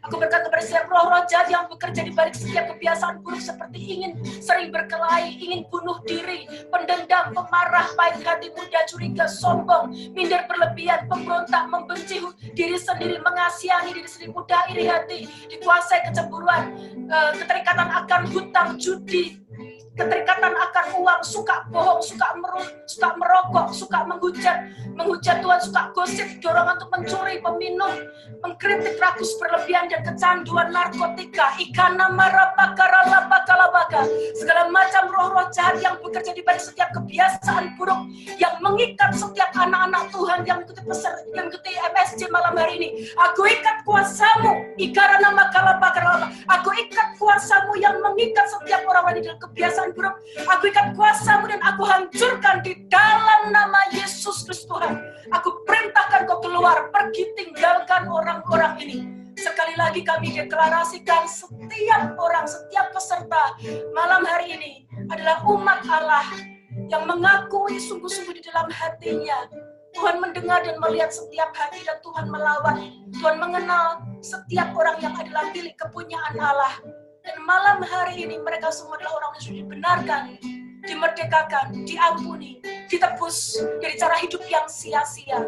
Aku berkata kepada setiap roh-roh jahat yang bekerja di balik setiap kebiasaan buruk, seperti ingin sering berkelahi, ingin bunuh diri, pendendam, pemarah, pahit hati, mudah curiga, sombong, minder berlebihan, pemberontak, membenci diri sendiri, mengasihani diri sendiri, mudah iri hati, dikuasai kecemburuan, keterikatan akan hutang, judi, keterikatan akan uang, suka bohong, suka merokok, suka menghujat Tuhan, suka gosip, dorongan untuk mencuri, peminum, mengkritik, rakus berlebihan, dan kecanduan narkotika, ikana marapakarapakalabaka, segala macam roh-roh jahat yang bekerja di balik setiap kebiasaan buruk yang mengikat setiap anak-anak Tuhan yang mengikuti MSJ malam hari ini. Aku ikat kuasamu, ikarana makalapakalabaka, aku ikat kuasamu yang mengikat setiap orang-orang di dalam kebiasaan buruk. Aku ikat kuasamu dan aku hancurkan di dalam nama Yesus Kristus Tuhan. Aku perintahkan kau keluar, pergi, tinggalkan orang-orang ini. Sekali lagi kami deklarasikan setiap orang, setiap peserta malam hari ini adalah umat Allah yang mengakui sungguh-sungguh di dalam hatinya Tuhan mendengar dan melihat setiap hati, dan Tuhan melawat. Tuhan mengenal setiap orang yang adalah milik kepunyaan Allah. Dan malam hari ini mereka semua adalah orang yang sudah dibenarkan, dimerdekakan, diampuni, ditebus dari cara hidup yang sia-sia,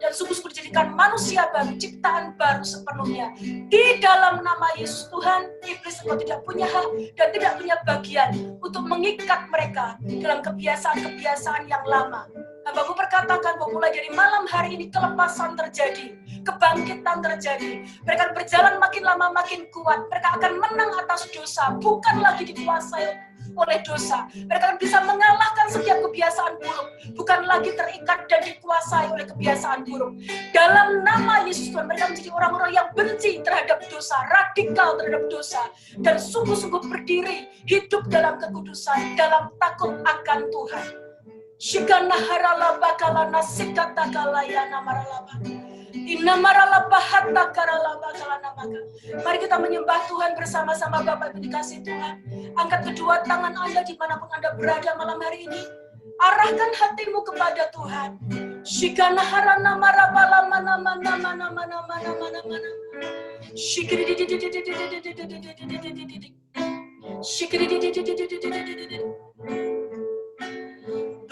dan sungguh-sungguh dijadikan manusia baru, ciptaan baru sepenuhnya. Di dalam nama Yesus Tuhan, iblis engkau tidak punya hak dan tidak punya bagian untuk mengikat mereka dalam kebiasaan-kebiasaan yang lama. Hamba-Mu perkatakan bahwa mulai dari malam hari ini kelepasan terjadi, kebangkitan terjadi. Mereka berjalan makin lama makin kuat. Mereka akan menang atas dosa, bukan lagi dikuasai oleh dosa. Mereka akan bisa mengalahkan setiap kebiasaan buruk, bukan lagi terikat dan dikuasai oleh kebiasaan buruk. Dalam nama Yesus Tuhan, mereka menjadi orang-orang yang benci terhadap dosa, radikal terhadap dosa, dan sungguh-sungguh berdiri hidup dalam kekudusan, dalam takut akan Tuhan. Shikana harala bakala nasikata kalayana maralaba. Inna maralaba hatta karalaba kalana maka. Mari kita menyembah Tuhan bersama-sama Bapak Ibu dikasih Tuhan. Angkat kedua tangan Anda dimanapun Anda berada malam hari ini. Arahkan hatimu kepada Tuhan. Shikana harana marabala mana mana mana mana mana mana mana. Shikiri di di di di di di di di di di di di. Shikiri di di di di di di di di.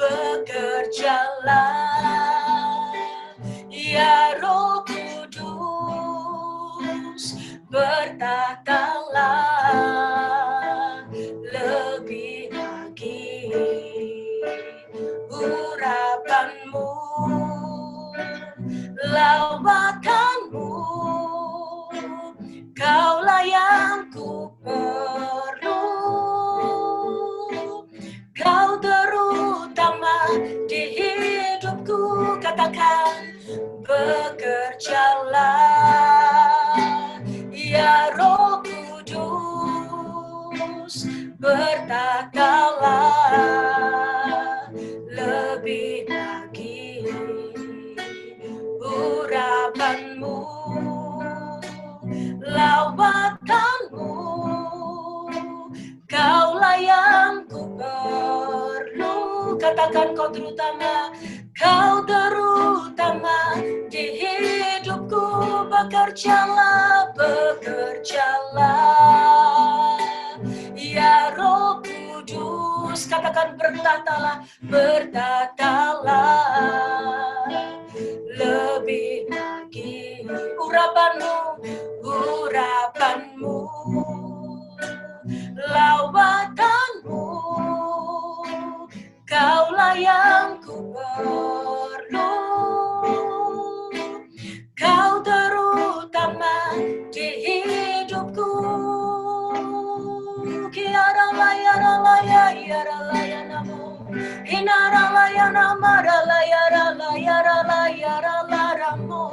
Bekerjalah, ya Roh Kudus, bertatalah lebih lagi. Urapanmu, lawakanmu, kaulah yang ku perlu. Kau terutama di hidupku, katakan bekerjalah, ya Roh Kudus, bertatalah lebih lagi. Urapanmu, lawakanmu, kaulah yang ku perlu. Katakan kau terutama di hidupku. Bekerjalah, bekerjalah, ya Roh Kudus. Katakan bertatalah, bertatalah urapanmu, urapanmu, lawatanmu, kaulah yang ku perlu. Kau terutama di hidupku. Kiara layara layara layanamu, inara layana mara layara layara layara laramu.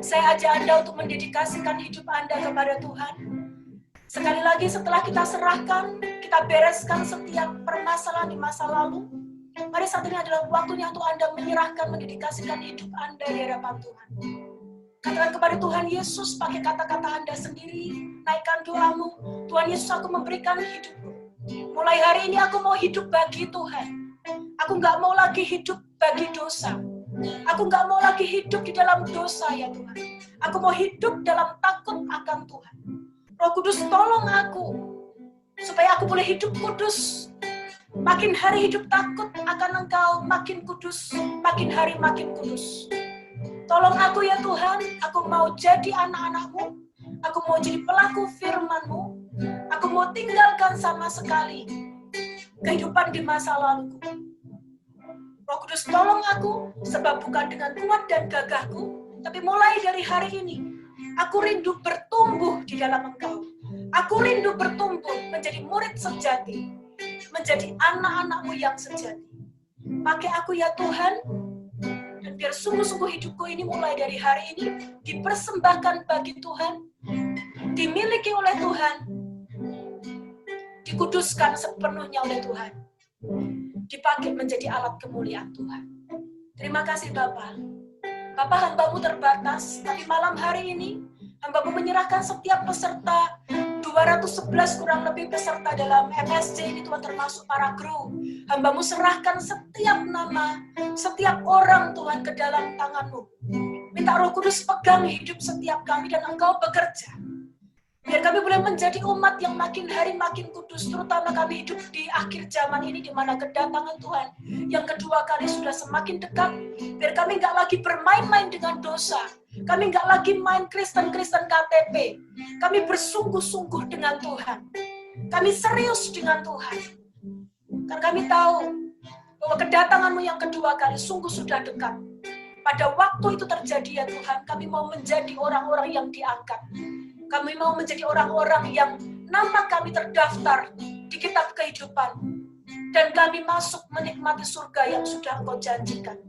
Saya ajak Anda untuk mendedikasikan hidup Anda kepada Tuhan. Sekali lagi setelah kita serahkan, kita bereskan setiap permasalahan di masa lalu. Mari saat ini adalah waktunya untuk Anda menyerahkan, mendedikasikan hidup Anda di hadapan Tuhan. Katakan kepada Tuhan Yesus, pakai kata-kata Anda sendiri, naikkan doamu. Tuhan Yesus, aku memberikan hidupku. Mulai hari ini aku mau hidup bagi Tuhan. Aku nggak mau lagi hidup bagi dosa. Aku nggak mau lagi hidup di dalam dosa ya Tuhan. Aku mau hidup dalam takut akan Tuhan. Roh Kudus tolong aku, supaya aku boleh hidup kudus. Makin hari hidup takut akan Engkau, makin kudus, makin hari makin kudus. Tolong aku ya Tuhan, aku mau jadi anak-anak-Mu, aku mau jadi pelaku firman-Mu, aku mau tinggalkan sama sekali kehidupan di masa laluku. Roh Kudus tolong aku, sebab bukan dengan kuat dan gagahku, tapi mulai dari hari ini, aku rindu bertumbuh di dalam Engkau. Aku rindu bertumbuh menjadi murid sejati, menjadi anak-anak-Mu yang sejati. Pakai aku ya Tuhan, dan biar sungguh-sungguh hidupku ini mulai dari hari ini dipersembahkan bagi Tuhan, dimiliki oleh Tuhan, dikuduskan sepenuhnya oleh Tuhan, dipakai menjadi alat kemuliaan Tuhan. Terima kasih Bapa. Bapa, hamba-Mu terbatas, tapi malam hari ini hamba-Mu menyerahkan setiap peserta, 211 kurang lebih peserta dalam MSC ini Tuhan, termasuk para kru. Hamba-Mu serahkan setiap nama, setiap orang Tuhan ke dalam tangan-Mu. Minta Roh Kudus pegang hidup setiap kami dan Engkau bekerja. Biar kami boleh menjadi umat yang makin hari makin kudus, terutama kami hidup di akhir zaman ini di mana kedatangan Tuhan yang kedua kali sudah semakin dekat. Biar kami nggak lagi bermain-main dengan dosa. Kami nggak lagi main Kristen-Kristen KTP. Kami bersungguh-sungguh dengan Tuhan. Kami serius dengan Tuhan. Karena kami tahu bahwa kedatangan-Mu yang kedua kali sungguh sudah dekat. Pada waktu itu terjadi ya Tuhan, kami mau menjadi orang-orang yang diangkat. Kami mau menjadi orang-orang yang nama kami terdaftar di kitab kehidupan. Dan kami masuk menikmati surga yang sudah Engkau janjikan.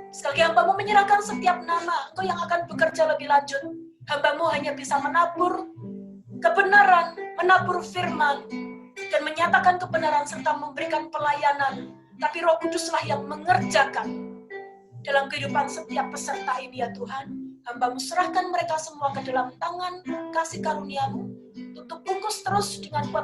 Sekali lagi hamba-Mu menyerahkan setiap nama, Engkau yang akan bekerja lebih lanjut. Hamba-Mu hanya bisa menabur kebenaran, menabur firman, dan menyatakan kebenaran serta memberikan pelayanan. Tapi Roh Kuduslah yang mengerjakan dalam kehidupan setiap peserta ini ya Tuhan. Hamba-Mu serahkan mereka semua ke dalam tangan kasih karunia-Mu, untuk bungkus terus dengan kuat